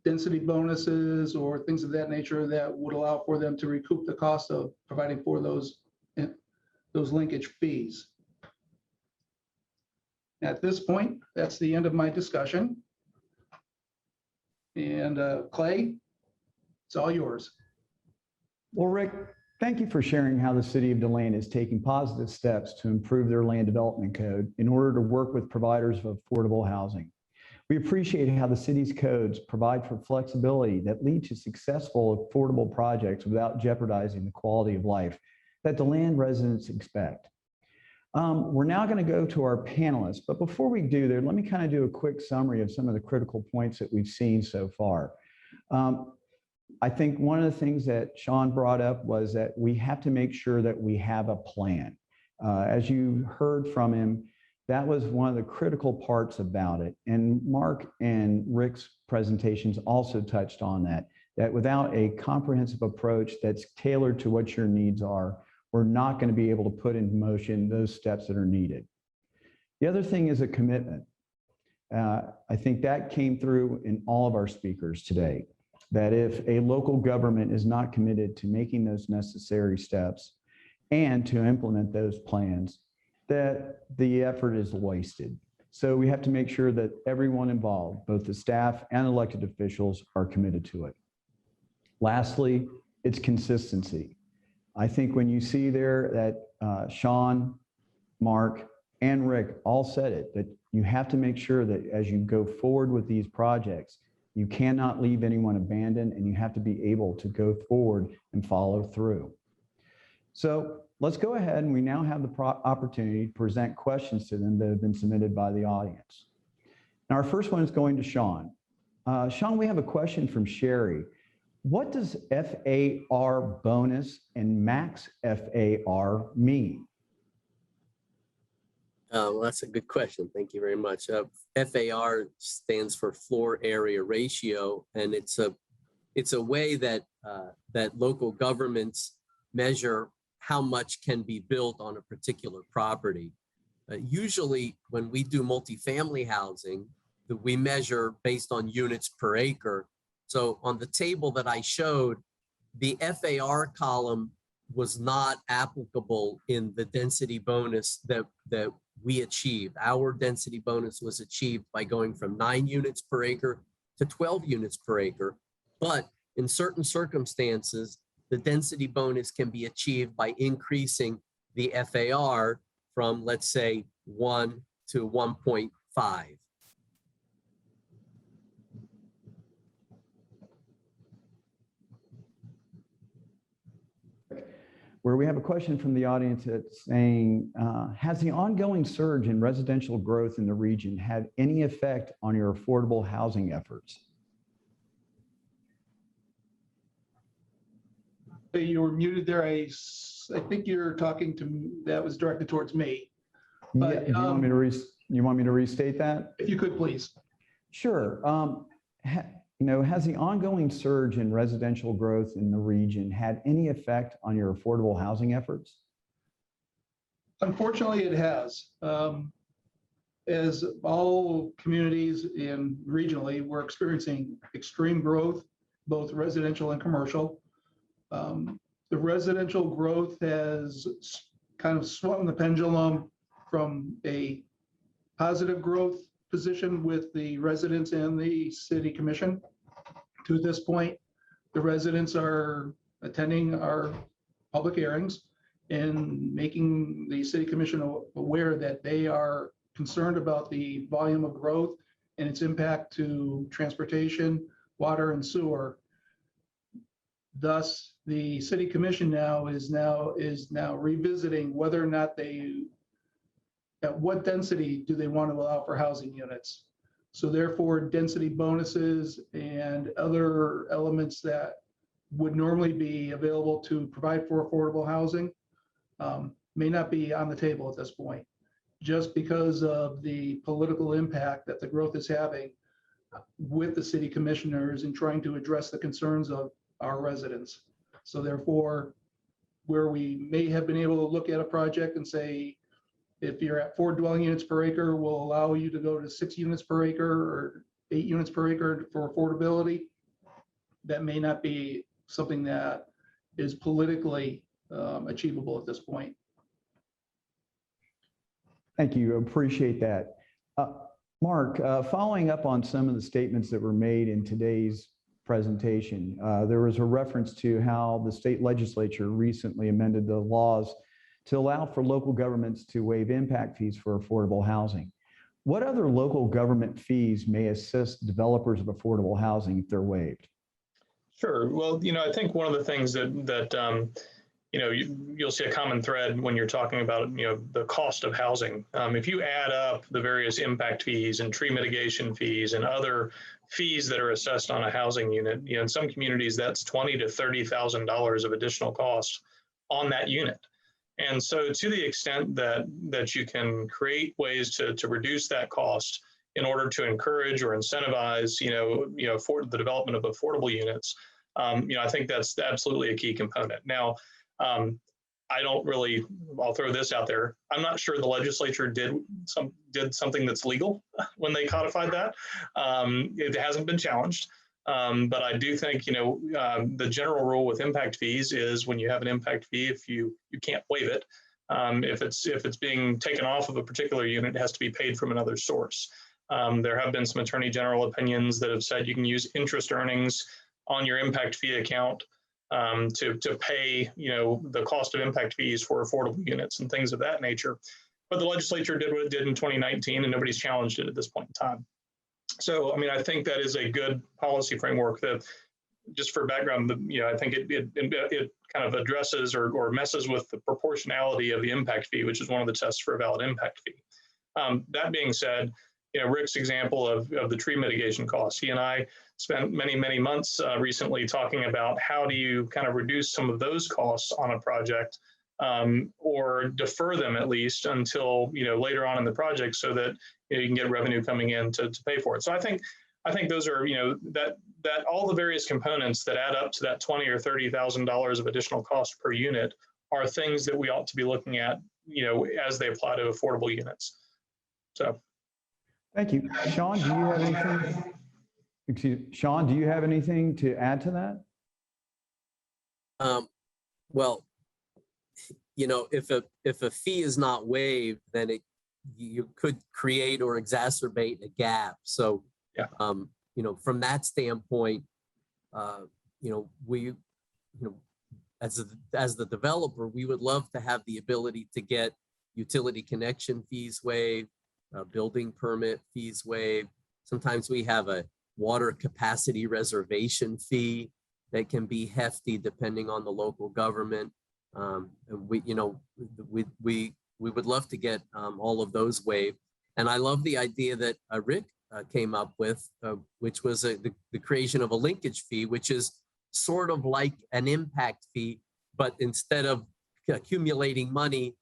density bonuses or things of that nature that would allow for them to recoup the cost of providing for those linkage fees. At this point, that's the end of my discussion. And Clay, it's all yours. Well, Rick, thank you for sharing how the city of DeLand is taking positive steps to improve their land development code in order to work with providers of affordable housing. We appreciate how the city's codes provide for flexibility that lead to successful affordable projects without jeopardizing the quality of life that DeLand residents expect. We're now going to go to our panelists, but before we do that, let me kind of do a quick summary of some of the critical points that we've seen so far. I think one of the things that Shawn brought up was that we have to make sure that we have a plan. As you heard from him, That was one of the critical parts about it. And Mark and Rick's presentations also touched on that without a comprehensive approach that's tailored to what your needs are, we're not going to be able to put into motion those steps that are needed. The other thing is a commitment. I think that came through in all of our speakers today, that if a local government is not committed to making those necessary steps and to implement those plans, that the effort is wasted. So we have to make sure that everyone involved, both the staff and elected officials, are committed to it. Lastly, it's consistency. I think when you see there that Shawn, Mark, and Rick all said it, that you have to make sure that as you go forward with these projects, you cannot leave anyone abandoned, and you have to be able to go forward and follow through. So let's go ahead, and we now have the opportunity to present questions to them that have been submitted by the audience. Now, our first one is going to Shawn. Shawn, we have a question from Sherry. What does FAR bonus and max FAR mean? Well, that's a good question. Thank you very much. FAR stands for floor area ratio, and it's a way that that local governments measure how much can be built on a particular property. Usually, when we do multifamily housing, we measure based on units per acre. So on the table that I showed, the FAR column was not applicable in the density bonus that we achieved. Our density bonus was achieved by going from 9 units per acre to 12 units per acre. But in certain circumstances, the density bonus can be achieved by increasing the FAR from, let's say, 1 to 1.5. Where we have a question from the audience that's saying, has the ongoing surge in residential growth in the region had any effect on your affordable housing efforts? You were muted there. I think you're talking to, that was directed towards me. But, yeah, you want me to restate that? If you could, please. Sure. Has the ongoing surge in residential growth in the region had any effect on your affordable housing efforts? Unfortunately, it has. As all communities and regionally, we're experiencing extreme growth, both residential and commercial. The residential growth has kind of swung the pendulum from a positive growth position with the residents and the city commission. To this point, the residents are attending our public hearings and making the city commission aware that they are concerned about the volume of growth and its impact to transportation, water, and sewer. Thus, the city commission is now revisiting whether or not at what density do they want to allow for housing units. So therefore, density bonuses and other elements that would normally be available to provide for affordable housing may not be on the table at this point, just because of the political impact that the growth is having with the city commissioners in trying to address the concerns of our residents. So therefore, where we may have been able to look at a project and say, if you're at 4 dwelling units per acre, we'll allow you to go to 6 units per acre or 8 units per acre for affordability. That may not be something that is politically achievable at this point. Thank you. Appreciate that. Mark, following up on some of the statements that were made in today's presentation, there was a reference to how the state legislature recently amended the laws to allow for local governments to waive impact fees for affordable housing. What other local government fees may assist developers of affordable housing if they're waived? Sure. Well, I think one of the things that you'll see a common thread when you're talking about, the cost of housing. If you add up the various impact fees and tree mitigation fees and other fees that are assessed on a housing unit, in some communities, that's $20,000 to $30,000 of additional costs on that unit. And so to the extent that you can create ways to reduce that cost in order to encourage or incentivize, for the development of affordable units, I think that's absolutely a key component. Now, I'll throw this out there. I'm not sure the legislature did something that's legal when they codified that. It hasn't been challenged. But I do think, the general rule with impact fees is when you have an impact fee, if you can't waive it, if it's being taken off of a particular unit, it has to be paid from another source. There have been some attorney general opinions that have said you can use interest earnings on your impact fee account to pay, the cost of impact fees for affordable units and things of that nature. But the legislature did what it did in 2019, and nobody's challenged it at this point in time. So, I think that is a good policy framework that, just for background, I think it kind of addresses or messes with the proportionality of the impact fee, which is one of the tests for a valid impact fee. That being said, Rick's example of the tree mitigation costs, he and I spent many months recently talking about how do you kind of reduce some of those costs on a project, or defer them at least until later on in the project, so that you can get revenue coming in to pay for it. So I think those are that all the various components that add up to that $20,000 or $30,000 of additional cost per unit are things that we ought to be looking at as they apply to affordable units. So. Thank you. Shawn, do you have anything? Shawn, do you have anything to add to that? Well, if a fee is not waived, then you could create or exacerbate a gap. So, yeah. From that standpoint, we, as the developer, we would love to have the ability to get utility connection fees waived, building permit fees waived. Sometimes we have a water capacity reservation fee that can be hefty depending on the local government. And we would love to get all of those waived. And I love the idea that Rick came up with, which was the creation of a linkage fee, which is sort of like an impact fee, but instead of accumulating money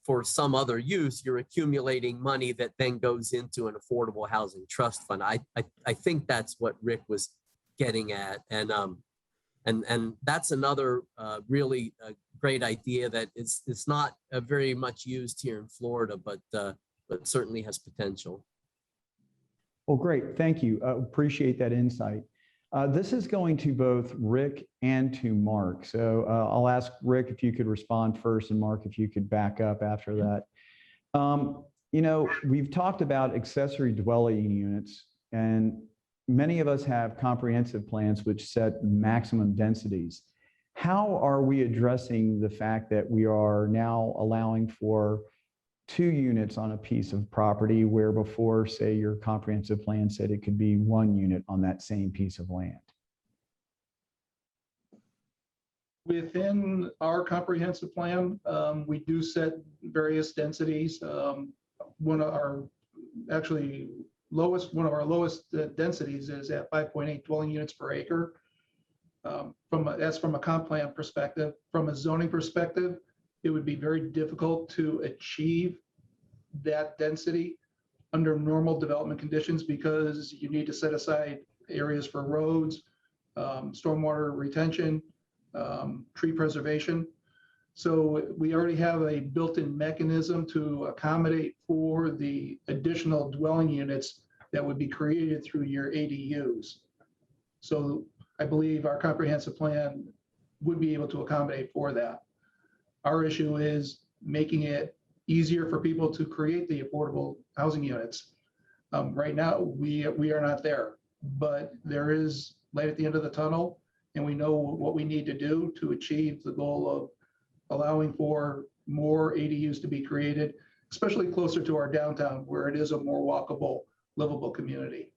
for some other use, you're accumulating money that then goes into an affordable housing trust fund. I think that's what Rick was getting at, and that's another really great idea that it's not very much used here in Florida, but certainly has potential. Well, great, thank you. Appreciate that insight. This is going to both Rick and to Mark. So I'll ask Rick if you could respond first, and Mark, if you could back up after that. We've talked about accessory dwelling units, and many of us have comprehensive plans which set maximum densities. How are we addressing the fact that we are now allowing for 2 units on a piece of property where before, say, your comprehensive plan said it could be 1 unit on that same piece of land? Within our comprehensive plan, we do set various densities. One of our lowest densities is at 5.8 dwelling units per acre. That's from a comp plan perspective. From a zoning perspective, it would be very difficult to achieve that density under normal development conditions, because you need to set aside areas for roads, stormwater retention, tree preservation. So we already have a built-in mechanism to accommodate for the additional dwelling units that would be created through your ADUs. So I believe our comprehensive plan would be able to accommodate for that. Our issue is making it easier for people to create the affordable housing units. Right now, we are not there, but there is light at the end of the tunnel, and we know what we need to do to achieve the goal of allowing for more ADUs to be created, especially closer to our downtown, where it is a more walkable, livable community.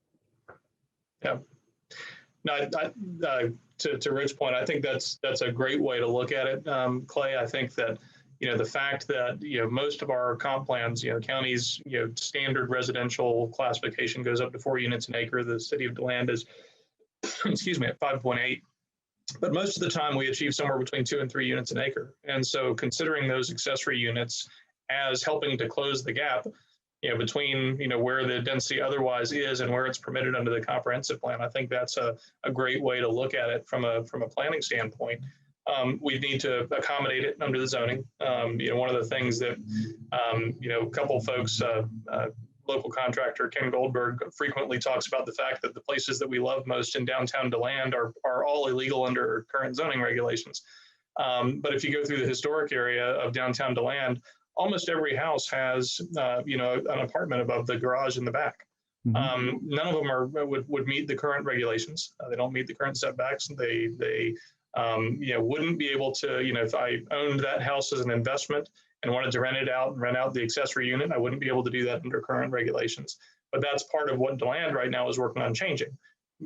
Yeah. No, to Rick's point, I think that's a great way to look at it, Clay. I think that the fact that most of our comp plans, counties, standard residential classification goes up to 4 units an acre. The city of DeLand is, excuse me, at 5.8. But most of the time we achieve somewhere between 2 and 3 units an acre. And so considering those accessory units as helping to close the gap, between, where the density otherwise is and where it's permitted under the comprehensive plan, I think that's a great way to look at it from a planning standpoint. We need to accommodate it under the zoning. One of the things that, a couple folks, local contractor Ken Goldberg frequently talks about the fact that the places that we love most in downtown DeLand are all illegal under current zoning regulations. But if you go through the historic area of downtown DeLand, almost every house has, an apartment above the garage in the back. Mhm. None of them would meet the current regulations. They don't meet the current setbacks. They wouldn't be able to, if I owned that house as an investment and wanted to rent it out and rent out the accessory unit, I wouldn't be able to do that under current regulations. But that's part of what DeLand right now is working on changing,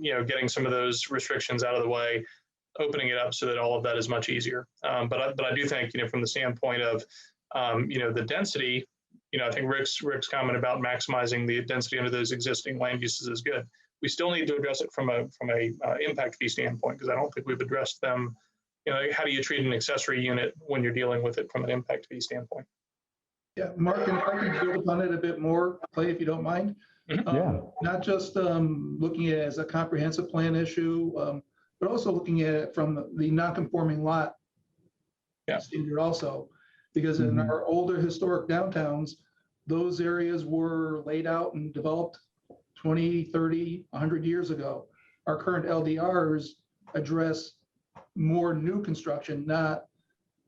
getting some of those restrictions out of the way, opening it up so that all of that is much easier. But I do think, from the standpoint of, the density, I think Rick's comment about maximizing the density under those existing land uses is good. We still need to address it from a impact fee standpoint, because I don't think we've addressed them. How do you treat an accessory unit when you're dealing with it from an impact fee standpoint? Yeah, Mark, and if I could build upon it a bit more, Clay, if you don't mind. Yeah. Not just looking at it as a comprehensive plan issue, but also looking at it from the non-conforming lot standard also. Because in our older historic downtowns, those areas were laid out and developed 20, 30, 100 years ago. Our current LDRs address more new construction, not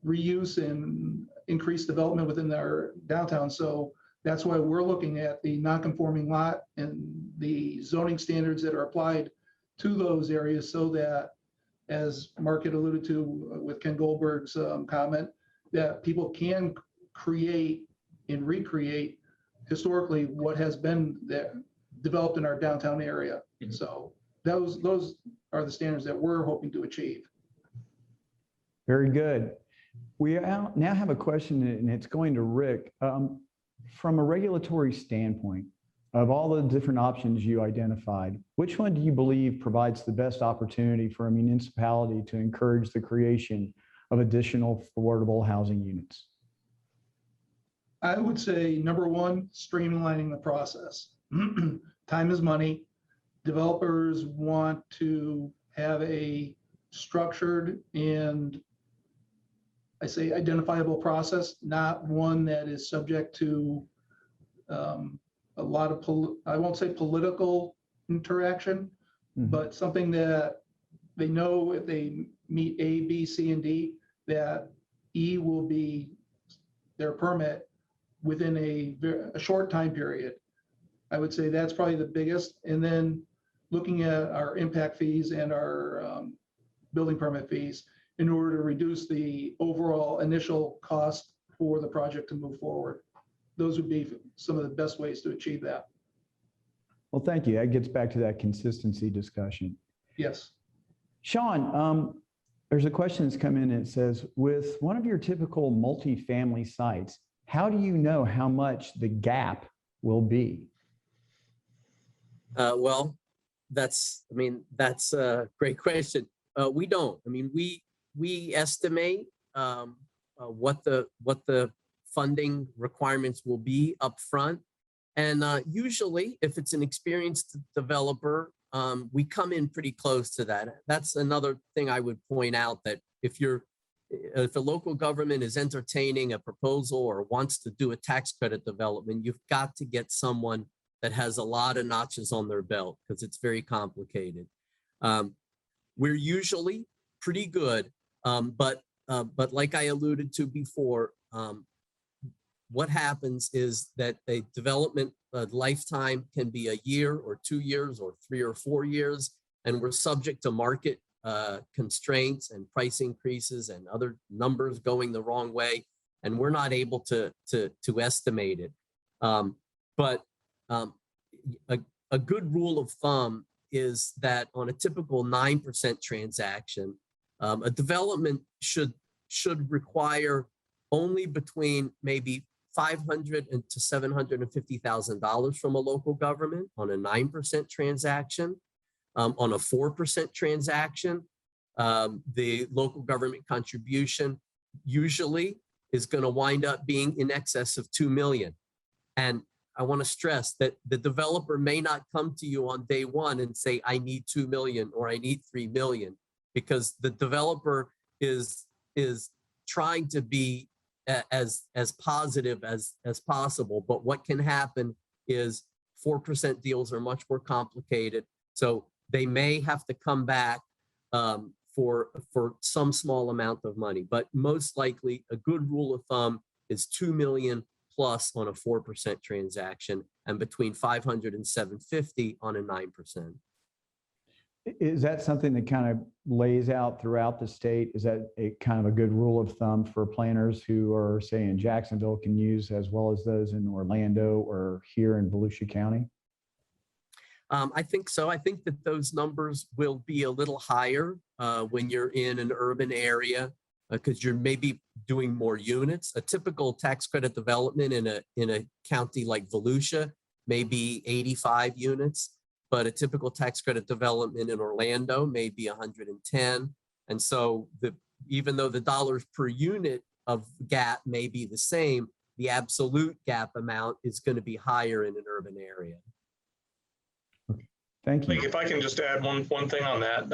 reuse and increased development within our downtown. So that's why we're looking at the non-conforming lot and the zoning standards that are applied to those areas, so that, as Mark had alluded to with Ken Goldberg's comment, that people can create and recreate historically what has been there, developed in our downtown area. So those are the standards that we're hoping to achieve. Very good. We now have a question, and it's going to Rick. From a regulatory standpoint, of all the different options you identified, which one do you believe provides the best opportunity for a municipality to encourage the creation of additional affordable housing units? I would say, number one, streamlining the process. Time is money. Developers want to have a structured and, I say, identifiable process, not one that is subject to a lot of, I won't say political interaction, but something that they know if they meet A, B, C, and D, that E will be their permit within a short time period. I would say that's probably the biggest. And then looking at our impact fees and our building permit fees in order to reduce the overall initial cost for the project to move forward. Those would be some of the best ways to achieve that. Well, thank you. That gets back to that consistency discussion. Yes. Shawn, there's a question that's come in and it says, with one of your typical multifamily sites, how do you know how much the gap will be? Well, that's a great question. We don't. I mean, we estimate what the funding requirements will be up front. And usually, if it's an experienced developer, we come in pretty close to that. That's another thing I would point out, that if a local government is entertaining a proposal or wants to do a tax credit development, you've got to get someone that has a lot of notches on their belt, because it's very complicated. We're usually pretty good, but like I alluded to before, what happens is that a development lifetime can be a year or 2 years or 3 or 4 years, and we're subject to market constraints and price increases and other numbers going the wrong way, and we're not able to estimate it. But a good rule of thumb is that on a typical 9% transaction, a development should require only between maybe $500,000 to $750,000 from a local government on a 9% transaction. On a 4% transaction, The local government contribution usually is going to wind up being in excess of 2 million. And I want to stress that the developer may not come to you on day one and say, I need 2 million or I need 3 million, because the developer is trying to be as positive as possible. But what can happen is 4% deals are much more complicated. So they may have to come back for some small amount of money, but most likely a good rule of thumb is 2 million plus on a 4% transaction, and between 500 and 750 on a 9%. Is that something that kind of lays out throughout the state? Is that a kind of a good rule of thumb for planners who are, say, in Jacksonville can use, as well as those in Orlando or here in Volusia County? I think so. I think that those numbers will be a little higher when you're in an urban area, because you're maybe doing more units. A typical tax credit development in a county like Volusia may be 85 units, but a typical tax credit development in Orlando may be 110. And so even though the dollars per unit of gap may be the same, the absolute gap amount is going to be higher in an urban area. Thank you. If I can just add one thing on that,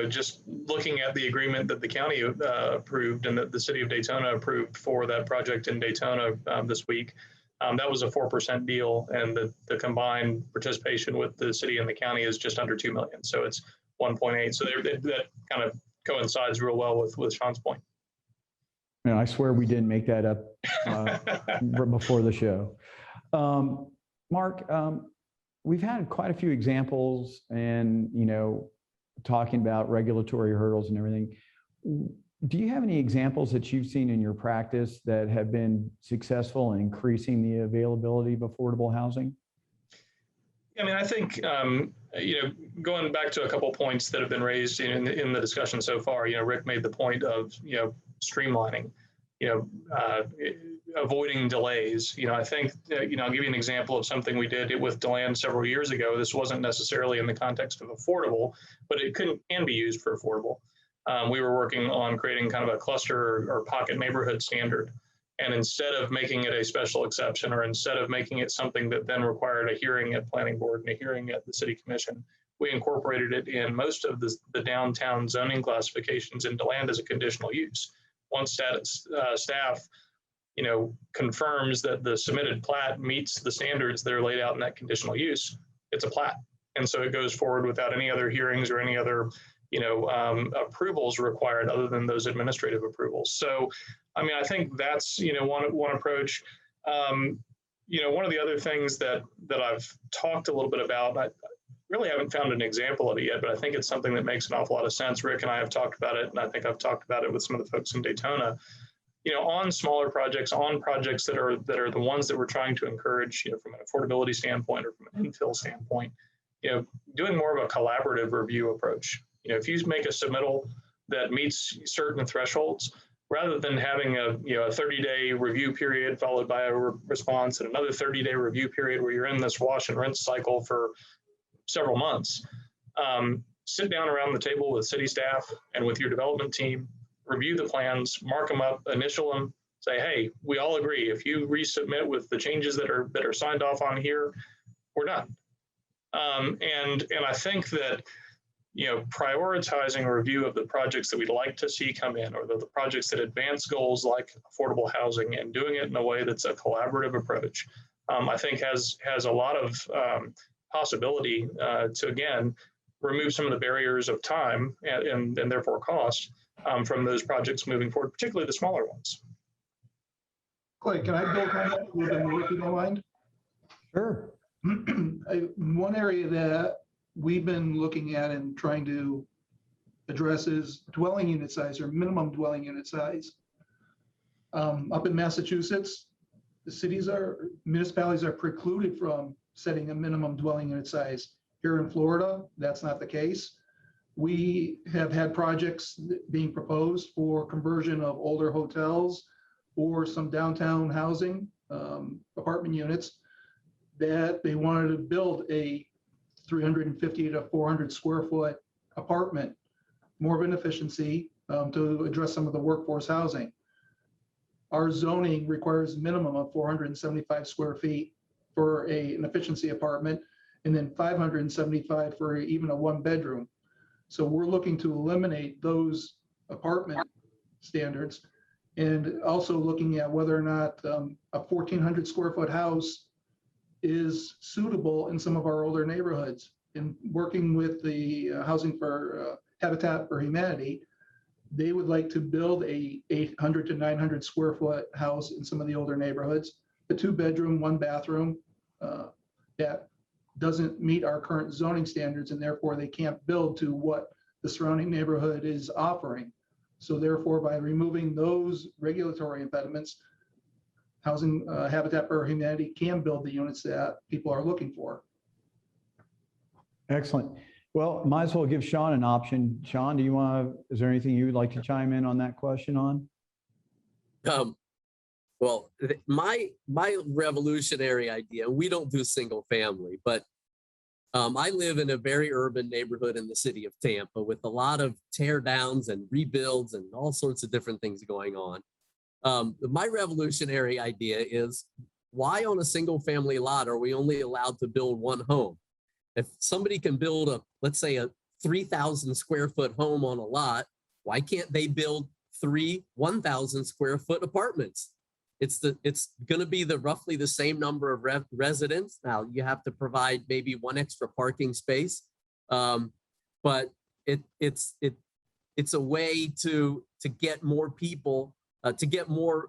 just looking at the agreement that the county approved and that the city of Daytona approved for that project in Daytona this week, that was a 4% deal, and the combined participation with the city and the county is just under 2 million. So it's 1.8. So that kind of coincides real well with Shawn's point. I swear we didn't make that up before the show. Mark, we've had quite a few examples and, talking about regulatory hurdles and everything. Do you have any examples that you've seen in your practice that have been successful in increasing the availability of affordable housing? I mean, I think, going back to a couple of points that have been raised in the discussion so far, Rick made the point of, streamlining, avoiding delays. I think, I'll give you an example of something we did with DeLand several years ago. This wasn't necessarily in the context of affordable, but it can be used for affordable. We were working on creating kind of a cluster or pocket neighborhood standard. And instead of making it a special exception, or instead of making it something that then required a hearing at planning board and a hearing at the city commission, we incorporated it in most of the downtown zoning classifications in DeLand as a conditional use. Once staff, confirms that the submitted plat meets the standards that are laid out in that conditional use, it's a plat. And so it goes forward without any other hearings or any other, approvals required other than those administrative approvals. So, I mean, I think that's, one approach. One of the other things that I've talked a little bit about, I really haven't found an example of it yet, but I think it's something that makes an awful lot of sense. Rick and I have talked about it, and I think I've talked about it with some of the folks in Daytona. On smaller projects, on projects that are the ones that we're trying to encourage, from an affordability standpoint or from an infill standpoint, doing more of a collaborative review approach. If you make a submittal that meets certain thresholds, rather than having a 30-day review period followed by a response and another 30-day review period where you're in this wash and rinse cycle for several months, sit down around the table with city staff and with your development team, review the plans, mark them up, initial them, say, hey, we all agree. If you resubmit with the changes that are signed off on here, we're done. And I think that, prioritizing a review of the projects that we'd like to see come in, or the projects that advance goals like affordable housing, and doing it in a way that's a collaborative approach, I think has a lot of possibility to, again, remove some of the barriers of time and therefore cost from those projects moving forward, particularly the smaller ones. Clay, can I build on that a little bit more, if you don't mind? Sure. One area that we've been looking at and trying to address is dwelling unit size, or minimum dwelling unit size. Up in Massachusetts, the municipalities are precluded from setting a minimum dwelling unit size. Here in Florida, that's not the case. We have had projects being proposed for conversion of older hotels or some downtown housing, apartment units, that they wanted to build a 350 to 400 square foot apartment more of an efficiency to address some of the workforce housing. Our zoning requires a minimum of 475 square feet for an efficiency apartment, and then 575 for even a one bedroom. So we're looking to eliminate those apartment standards, and also looking at whether or not a 1,400 square foot house is suitable in some of our older neighborhoods. And working with the Housing for Habitat for Humanity, they would like to build a 800 to 900 square foot house in some of the older neighborhoods, a 2-bedroom, 1-bathroom that doesn't meet our current zoning standards, and therefore they can't build to what the surrounding neighborhood is offering. So therefore, by removing those regulatory impediments, Housing Habitat for Humanity can build the units that people are looking for. Excellent. Well, might as well give Shawn an option. Shawn, is there anything you would like to chime in on that question on? Well, my revolutionary idea, we don't do single family, but I live in a very urban neighborhood in the city of Tampa with a lot of tear downs and rebuilds and all sorts of different things going on. My revolutionary idea is, why on a single family lot are we only allowed to build one home? If somebody can build let's say a 3,000 square foot home on a lot, why can't they build 3 1,000 square foot apartments? It's going to be roughly the same number of residents. Now you have to provide maybe one extra parking space, but it's a way to get more people, to get more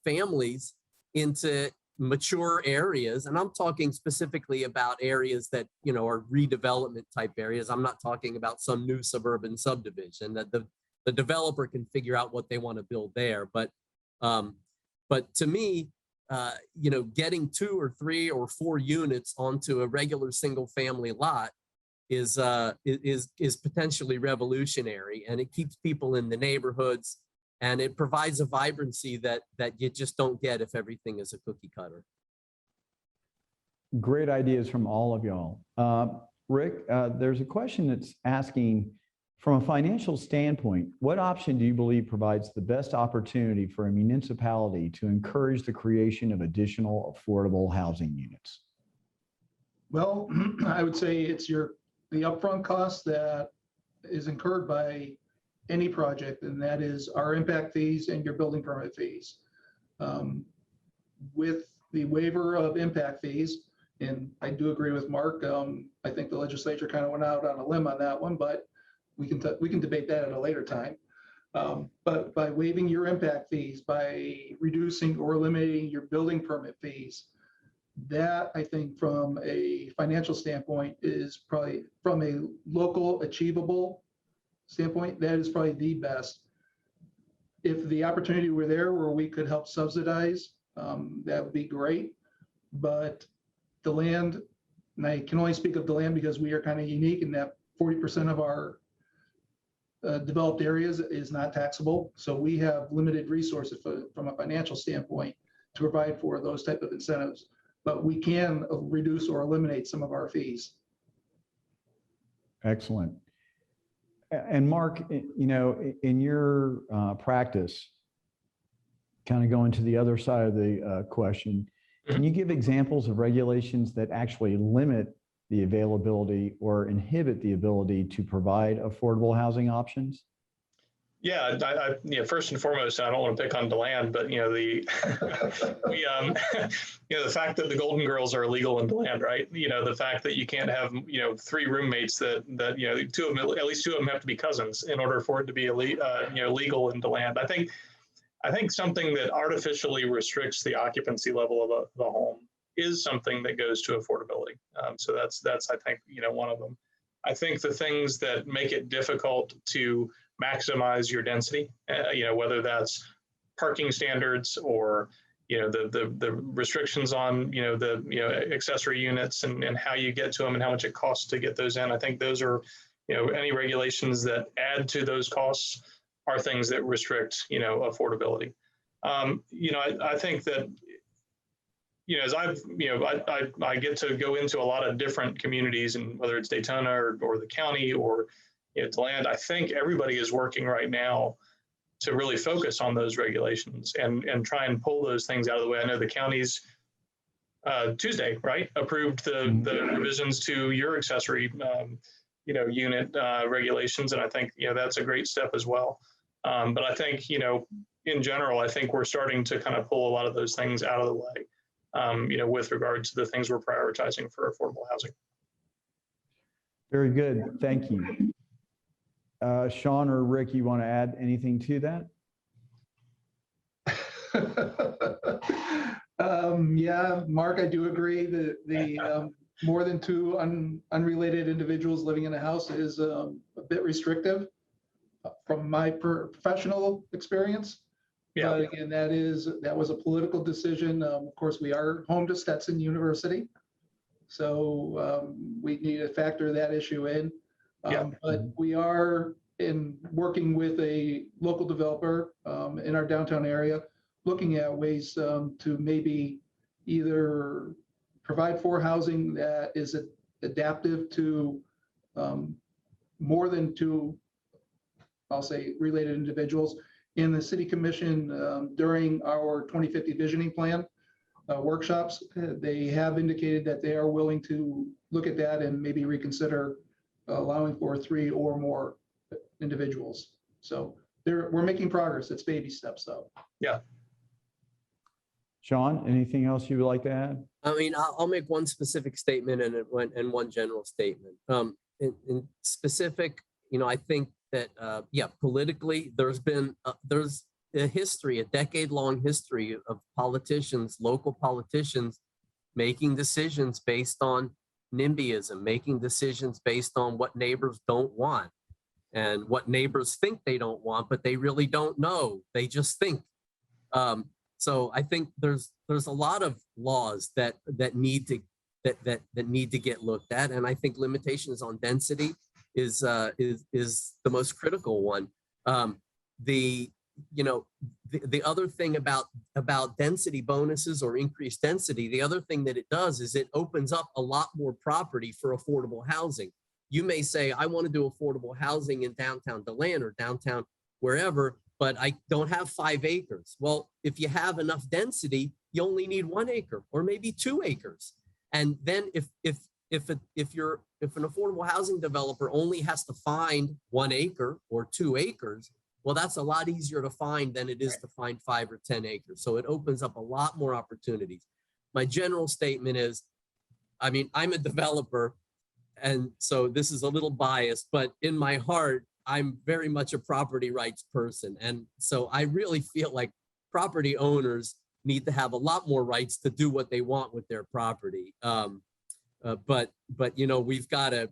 families into mature areas. And I'm talking specifically about areas that, are redevelopment type areas. I'm not talking about some new suburban subdivision that the developer can figure out what they want to build there. But to me, getting 2 or 3 or 4 units onto a regular single family lot is potentially revolutionary, and it keeps people in the neighborhoods, and it provides a vibrancy that you just don't get if everything is a cookie cutter. Great ideas from all of y'all. Rick, there's a question that's asking, from a financial standpoint, what option do you believe provides the best opportunity for a municipality to encourage the creation of additional affordable housing units? Well, I would say it's the upfront cost that is incurred by any project, and that is our impact fees and your building permit fees. With the waiver of impact fees, and I do agree with Mark, I think the legislature kind of went out on a limb on that one, but we can debate that at a later time. But by waiving your impact fees, by reducing or eliminating your building permit fees, that I think from a financial standpoint is probably, from a local achievable standpoint, that is probably the best. If the opportunity were there where we could help subsidize, that would be great. But DeLand, and I can only speak of DeLand because we are kind of unique in that 40% of our developed areas is not taxable. So we have limited resources from a financial standpoint to provide for those type of incentives, but we can reduce or eliminate some of our fees. Excellent. And Mark, in your practice, kind of going to the other side of the question, can you give examples of regulations that actually limit the availability or inhibit the ability to provide affordable housing options? Yeah, first and foremost, I don't want to pick on DeLand, but the the fact that the Golden Girls are illegal in DeLand, right? The fact that you can't have 3 roommates that 2 of them, at least 2 of them have to be cousins in order for it to be legal in DeLand. I think something that artificially restricts the occupancy level of the home is something that goes to affordability. So that's I think one of them. I think the things that make it difficult to maximize your density, whether that's parking standards or the restrictions on the accessory units and how you get to them and how much it costs to get those in. I think those are any regulations that add to those costs are things that restrict affordability. I think that as I get to go into a lot of different communities, and whether it's Daytona or the county or DeLand, I think everybody is working right now to really focus on those regulations and try and pull those things out of the way. I know the county's Tuesday, right, approved the revisions to your accessory, unit regulations, and I think that's a great step as well. But I think in general, I think we're starting to kind of pull a lot of those things out of the way, with regard to the things we're prioritizing for affordable housing. Very good. Thank you. Shawn or Rick, you want to add anything to that? Yeah, Mark, I do agree that the more than two unrelated individuals living in a house is a bit restrictive from my professional experience. Yeah. But again, that was a political decision. Of course, we are home to Stetson University, so we need to factor that issue in. But we are working with a local developer in our downtown area, looking at ways to maybe either provide for housing that is adaptive to more than two, I'll say, related individuals. In the city commission, during our 2050 visioning plan workshops, they have indicated that they are willing to look at that and maybe reconsider allowing for 3 or more individuals. So we're making progress. It's baby steps though. Yeah. Shawn, anything else you would like to add? I mean, I'll make one specific statement and one general statement. In specific, I think that, politically, there's a history, a decade-long history of politicians, local politicians, making decisions based on NIMBYism, making decisions based on what neighbors don't want and what neighbors think they don't want, but they really don't know. They just think. So I think there's a lot of laws that need to get looked at, and I think limitations on density is the most critical one. The other thing about density bonuses or increased density, the other thing that it does is it opens up a lot more property for affordable housing. You may say, I want to do affordable housing in downtown DeLand or downtown wherever, but I don't have 5 acres. Well, if you have enough density, you only need 1 acre or maybe 2 acres. And then if an affordable housing developer only has to find 1 acre or 2 acres, well, that's a lot easier to find than it is to find 5 or 10 acres. So it opens up a lot more opportunities. My general statement is, I mean, I'm a developer, and so this is a little biased, but in my heart, I'm very much a property rights person. And so I really feel like property owners need to have a lot more rights to do what they want with their property. But we've got to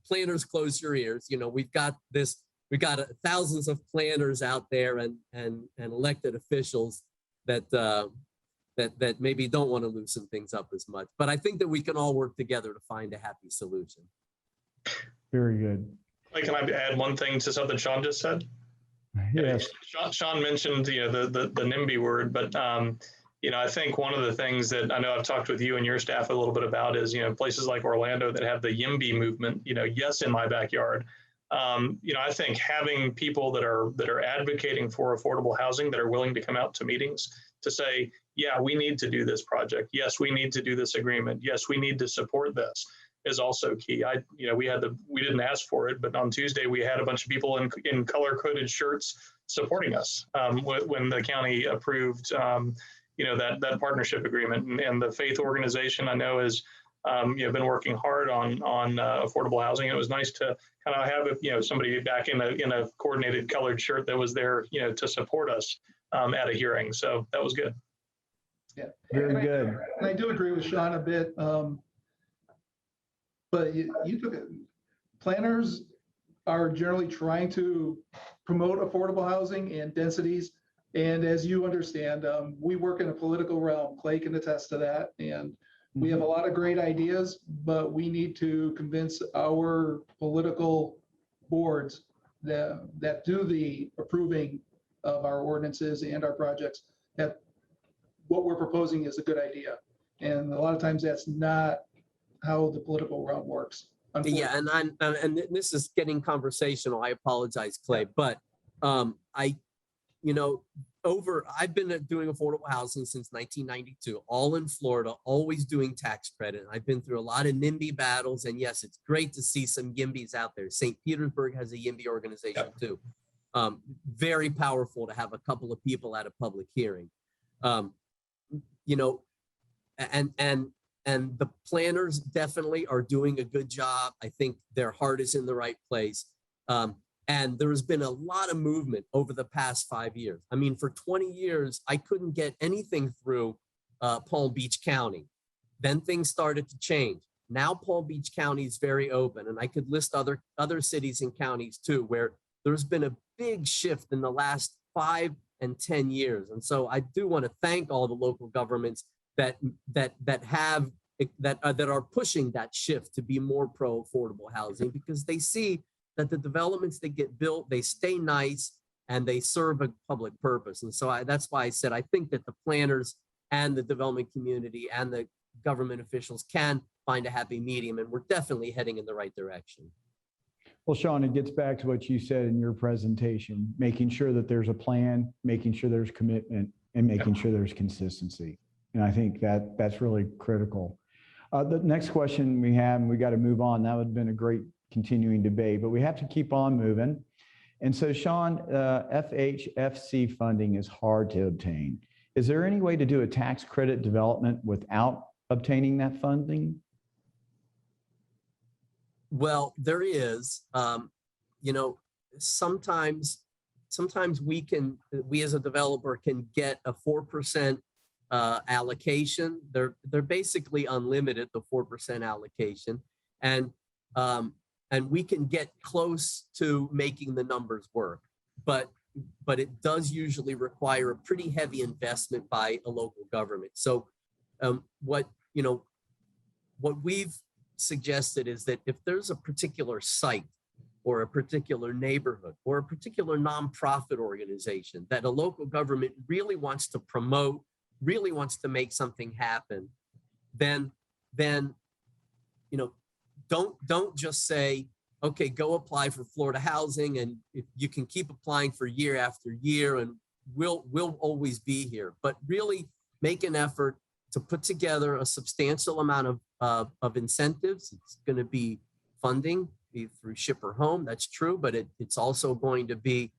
planners, close your ears. We've got thousands of planners out there and elected officials that maybe don't want to loosen things up as much. But I think that we can all work together to find a happy solution. Very good. Can I add one thing to something Shawn just said? Yes. Shawn mentioned the NIMBY word, but I think one of the things that I know I've talked with you and your staff a little bit about is places like Orlando that have the YIMBY movement. Yes, in my backyard. I think having people that are advocating for affordable housing, that are willing to come out to meetings to say, yeah, we need to do this project. Yes, we need to do this agreement. Yes, we need to support this, is also key. We didn't ask for it, but on Tuesday we had a bunch of people in color-coded shirts supporting us when the county approved that partnership agreement. And the faith organization I know has been working hard on affordable housing. It was nice to kind of have somebody back in a coordinated colored shirt that was there to support us at a hearing. So that was good. Yeah, Very good. And I do agree with Shawn a bit. But you took it. Planners are generally trying to promote affordable housing and densities. And as you understand, we work in a political realm. Clay can attest to that. And we have a lot of great ideas, but we need to convince our political boards that do the approving of our ordinances and our projects that what we're proposing is a good idea. And a lot of times that's not how the political realm works. Yeah, and this is getting conversational. I apologize, Clay, but I've been doing affordable housing since 1992, all in Florida, always doing tax credit. I've been through a lot of NIMBY battles, and yes, it's great to see some YIMBYs out there. St. Petersburg has a YIMBY organization too. Very powerful to have a couple of people at a public hearing. And the planners definitely are doing a good job. I think their heart is in the right place. And there has been a lot of movement over the past 5 years. I mean, for 20 years, I couldn't get anything through Palm Beach County. Then things started to change. Now Palm Beach County is very open, and I could list other cities and counties too, where there's been a big shift in the last 5 and 10 years. And so I do want to thank all the local governments that are pushing that shift to be more pro affordable housing, because they see that the developments that get built, they stay nice and they serve a public purpose. And so that's why I said I think that the planners and the development community and the government officials can find a happy medium, and we're definitely heading in the right direction. Well, Shawn, it gets back to what you said in your presentation, making sure that there's a plan, making sure there's commitment, and making sure there's consistency. And I think that's really critical. The next question we have, and we got to move on. That would have been a great continuing debate, but we have to keep on moving. And so, Shawn, FHFC funding is hard to obtain. Is there any way to do a tax credit development without obtaining that funding? Well, there is. Sometimes we as a developer can get a 4% allocation. They're basically unlimited, the 4% allocation, and we can get close to making the numbers work, but it does usually require a pretty heavy investment by a local government. So what we've suggested is that if there's a particular site or a particular neighborhood or a particular nonprofit organization that a local government really wants to promote, really wants to make something happen, then don't just say, okay, go apply for Florida housing, and if you can keep applying for year after year, and we'll always be here. But really make an effort to put together a substantial amount of incentives. It's going to be funding through Shipper Home, that's true, but it's also going to be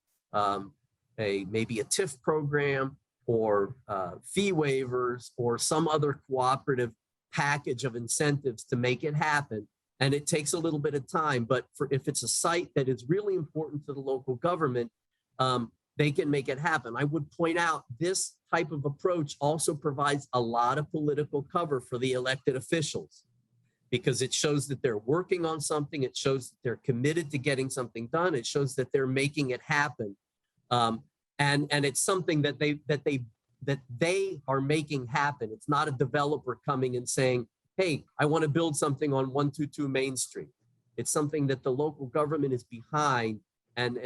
maybe a TIF program or fee waivers or some other cooperative package of incentives to make it happen. And it takes a little bit of time, but if it's a site that is really important to the local government, they can make it happen. I would point out this type of approach also provides a lot of political cover for the elected officials, because it shows that they're working on something. It shows that they're committed to getting something done. It shows that they're making it happen. And it's something that they are making happen. It's not a developer coming and saying, hey, I want to build something on 122 Main Street. It's something that the local government is behind. And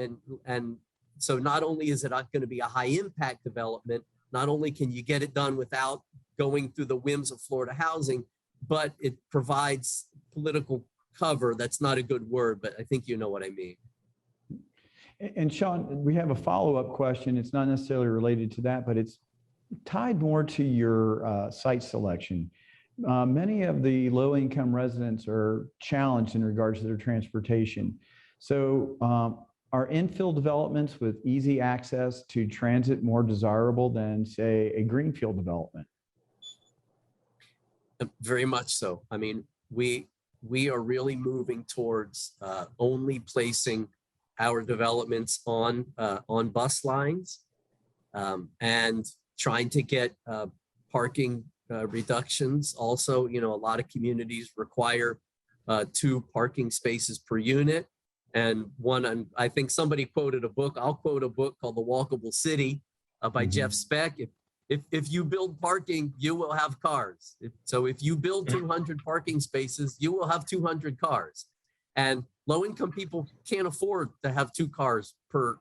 so not only is it not going to be a high impact development, not only can you get it done without going through the whims of Florida housing, but it provides political cover. That's not a good word, but I think you know what I mean. And Shawn, we have a follow-up question. It's not necessarily related to that, but it's tied more to your site selection. Many of the low-income residents are challenged in regards to their transportation. So are infill developments with easy access to transit more desirable than, say, a greenfield development? Very much so. I mean, we are really moving towards only placing our developments on bus lines and trying to get parking reductions. Also, a lot of communities require 2 parking spaces per unit. And one, I think somebody quoted a book. I'll quote a book called The Walkable City by Jeff Speck. If you build parking, you will have cars. So if you build 200 parking spaces, you will have 200 cars. And low-income people can't afford to have 2 cars per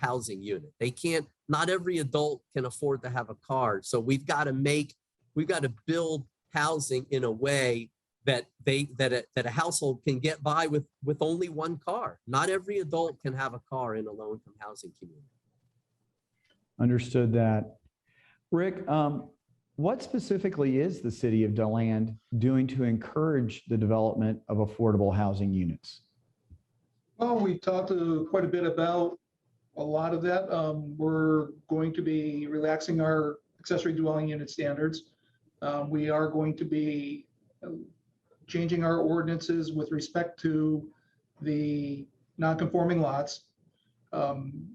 housing unit. They can't. Not every adult can afford to have a car. So we've got to build housing in a way that a household can get by with only one car. Not every adult can have a car in a low-income housing community. Understood that. Rick, what specifically is the city of DeLand doing to encourage the development of affordable housing units? Well, we talked quite a bit about a lot of that. We're going to be relaxing our accessory dwelling unit standards. We are going to be changing our ordinances with respect to the non-conforming lots,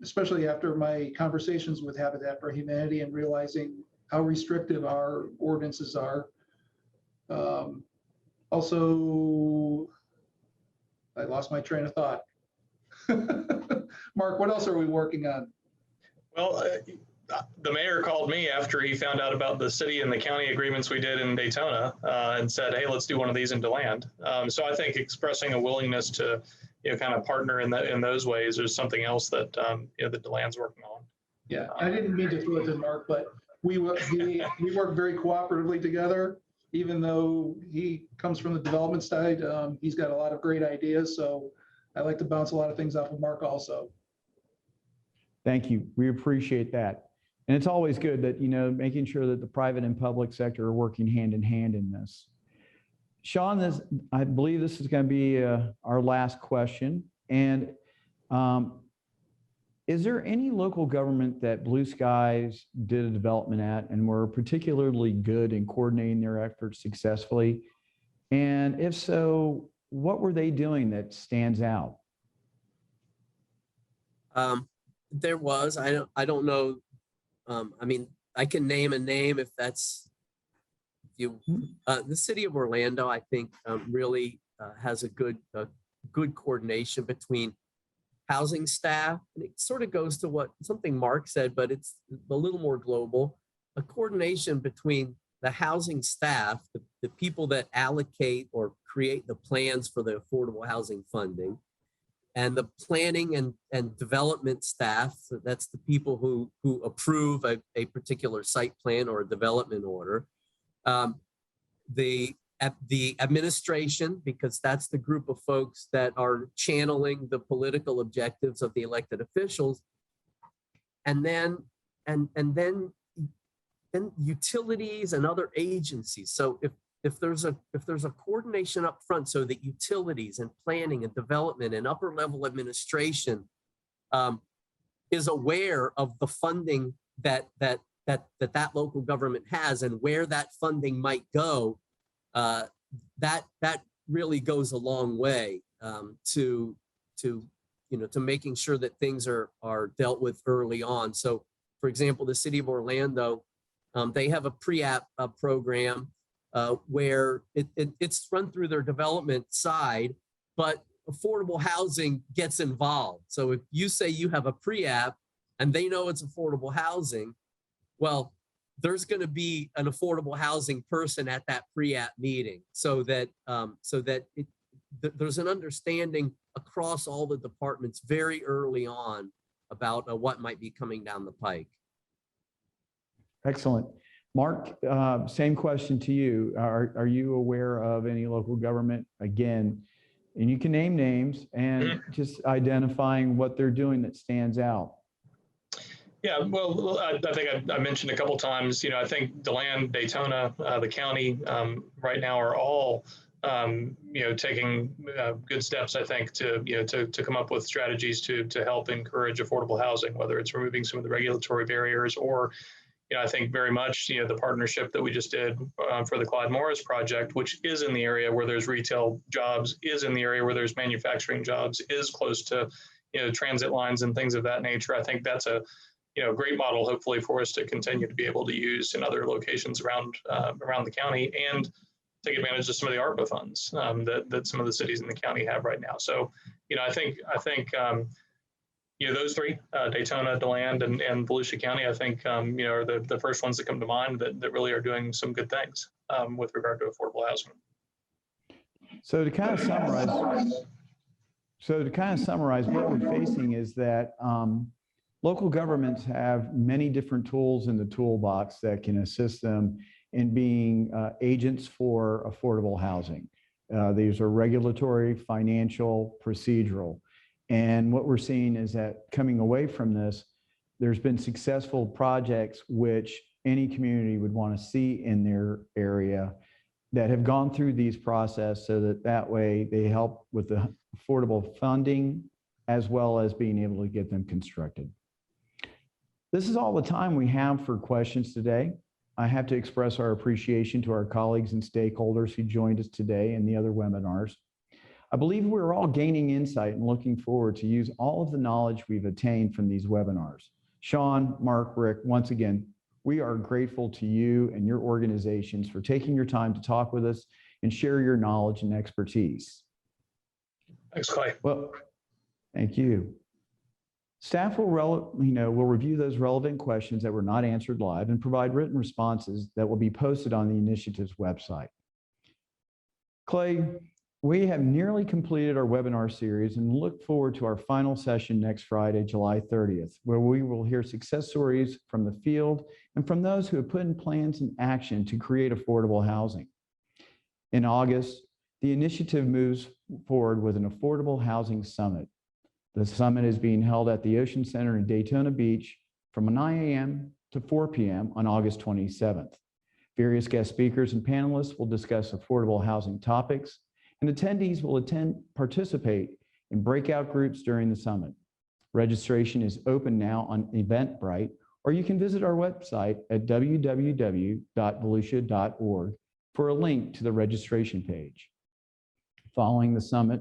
especially after my conversations with Habitat for Humanity and realizing how restrictive our ordinances are. Also, I lost my train of thought. Mark, what else are we working on? Well, the mayor called me after he found out about the city and the county agreements we did in Daytona and said, hey, let's do one of these in DeLand. So I think expressing a willingness to, kind of partner in those ways is something else that, that DeLand's working on. Yeah, I didn't mean to throw it to Mark, but we work very cooperatively together. Even though he comes from the development side, he's got a lot of great ideas. So I like to bounce a lot of things off of Mark also. Thank you. We appreciate that. And it's always good that, making sure that the private and public sector are working hand in hand in this. Shawn, I believe this is going to be our last question. And is there any local government that Blue Skies did a development at and were particularly good in coordinating their efforts successfully? And if so, what were they doing that stands out? There was, I don't know. I mean, I can name a name if that's you. The city of Orlando, I think, really has a good coordination between housing staff, and it sort of goes to something Mark said, but it's a little more global. A coordination between the housing staff, the people that allocate or create the plans for the affordable housing funding, and the planning and development staff. So that's the people who approve a particular site plan or a development order. The administration, because that's the group of folks that are channeling the political objectives of the elected officials, and then utilities and other agencies. So if there's a coordination up front, so that utilities and planning and development and upper level administration is aware of the funding that local government has and where that funding might go, that really goes a long way to making sure that things are dealt with early on. So, for example, the city of Orlando, they have a pre-app program where it's run through their development side, but affordable housing gets involved. So if you say you have a pre-app and they know it's affordable housing, well, there's going to be an affordable housing person at that pre-app meeting, so that there's an understanding across all the departments very early on about what might be coming down the pike. Excellent. Mark, same question to you. Are you aware of any local government, again, and you can name names, and just identifying what they're doing that stands out? Yeah, well, I think I mentioned a couple of times, I think DeLand, Daytona, the county right now are all, taking good steps, I think, to come up with strategies to help encourage affordable housing, whether it's removing some of the regulatory barriers or, I think very much, the partnership that we just did for the Clyde Morris project, which is in the area where there's retail jobs, is in the area where there's manufacturing jobs, is close to, transit lines and things of that nature. I think that's a great model, hopefully, for us to continue to be able to use in other locations around the county and take advantage of some of the ARPA funds that some of the cities in the county have right now. So, I think those three, Daytona, DeLand, and Volusia County, I think, are the first ones that come to mind that really are doing some good things with regard to affordable housing. So to kind of summarize, what we're facing is that local governments have many different tools in the toolbox that can assist them in being agents for affordable housing. These are regulatory, financial, procedural. And what we're seeing is that coming away from this, there's been successful projects which any community would want to see in their area that have gone through these processes, so that way they help with the affordable funding as well as being able to get them constructed. This is all the time we have for questions today. I have to express our appreciation to our colleagues and stakeholders who joined us today in the other webinars. I believe we're all gaining insight and looking forward to use all of the knowledge we've attained from these webinars. Shawn, Mark, Rick, once again, we are grateful to you and your organizations for taking your time to talk with us and share your knowledge and expertise. Thanks, Clay. Well, thank you. Staff will review those relevant questions that were not answered live and provide written responses that will be posted on the initiative's website. Clay, we have nearly completed our webinar series and look forward to our final session next Friday, July 30th, where we will hear success stories from the field and from those who have put in plans in action to create affordable housing. In August, the initiative moves forward with an affordable housing summit. The summit is being held at the Ocean Center in Daytona Beach from 9 a.m. to 4 p.m. on August 27th. Various guest speakers and panelists will discuss affordable housing topics, and attendees will participate in breakout groups during the summit. Registration is open now on Eventbrite, or you can visit our website at www.volusia.org for a link to the registration page. Following the summit,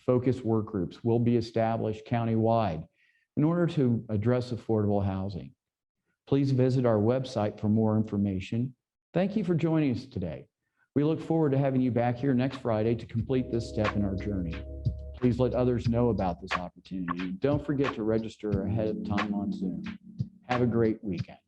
focus work groups will be established countywide in order to address affordable housing. Please visit our website for more information. Thank you for joining us today. We look forward to having you back here next Friday to complete this step in our journey. Please let others know about this opportunity. Don't forget to register ahead of time on Zoom. Have a great weekend.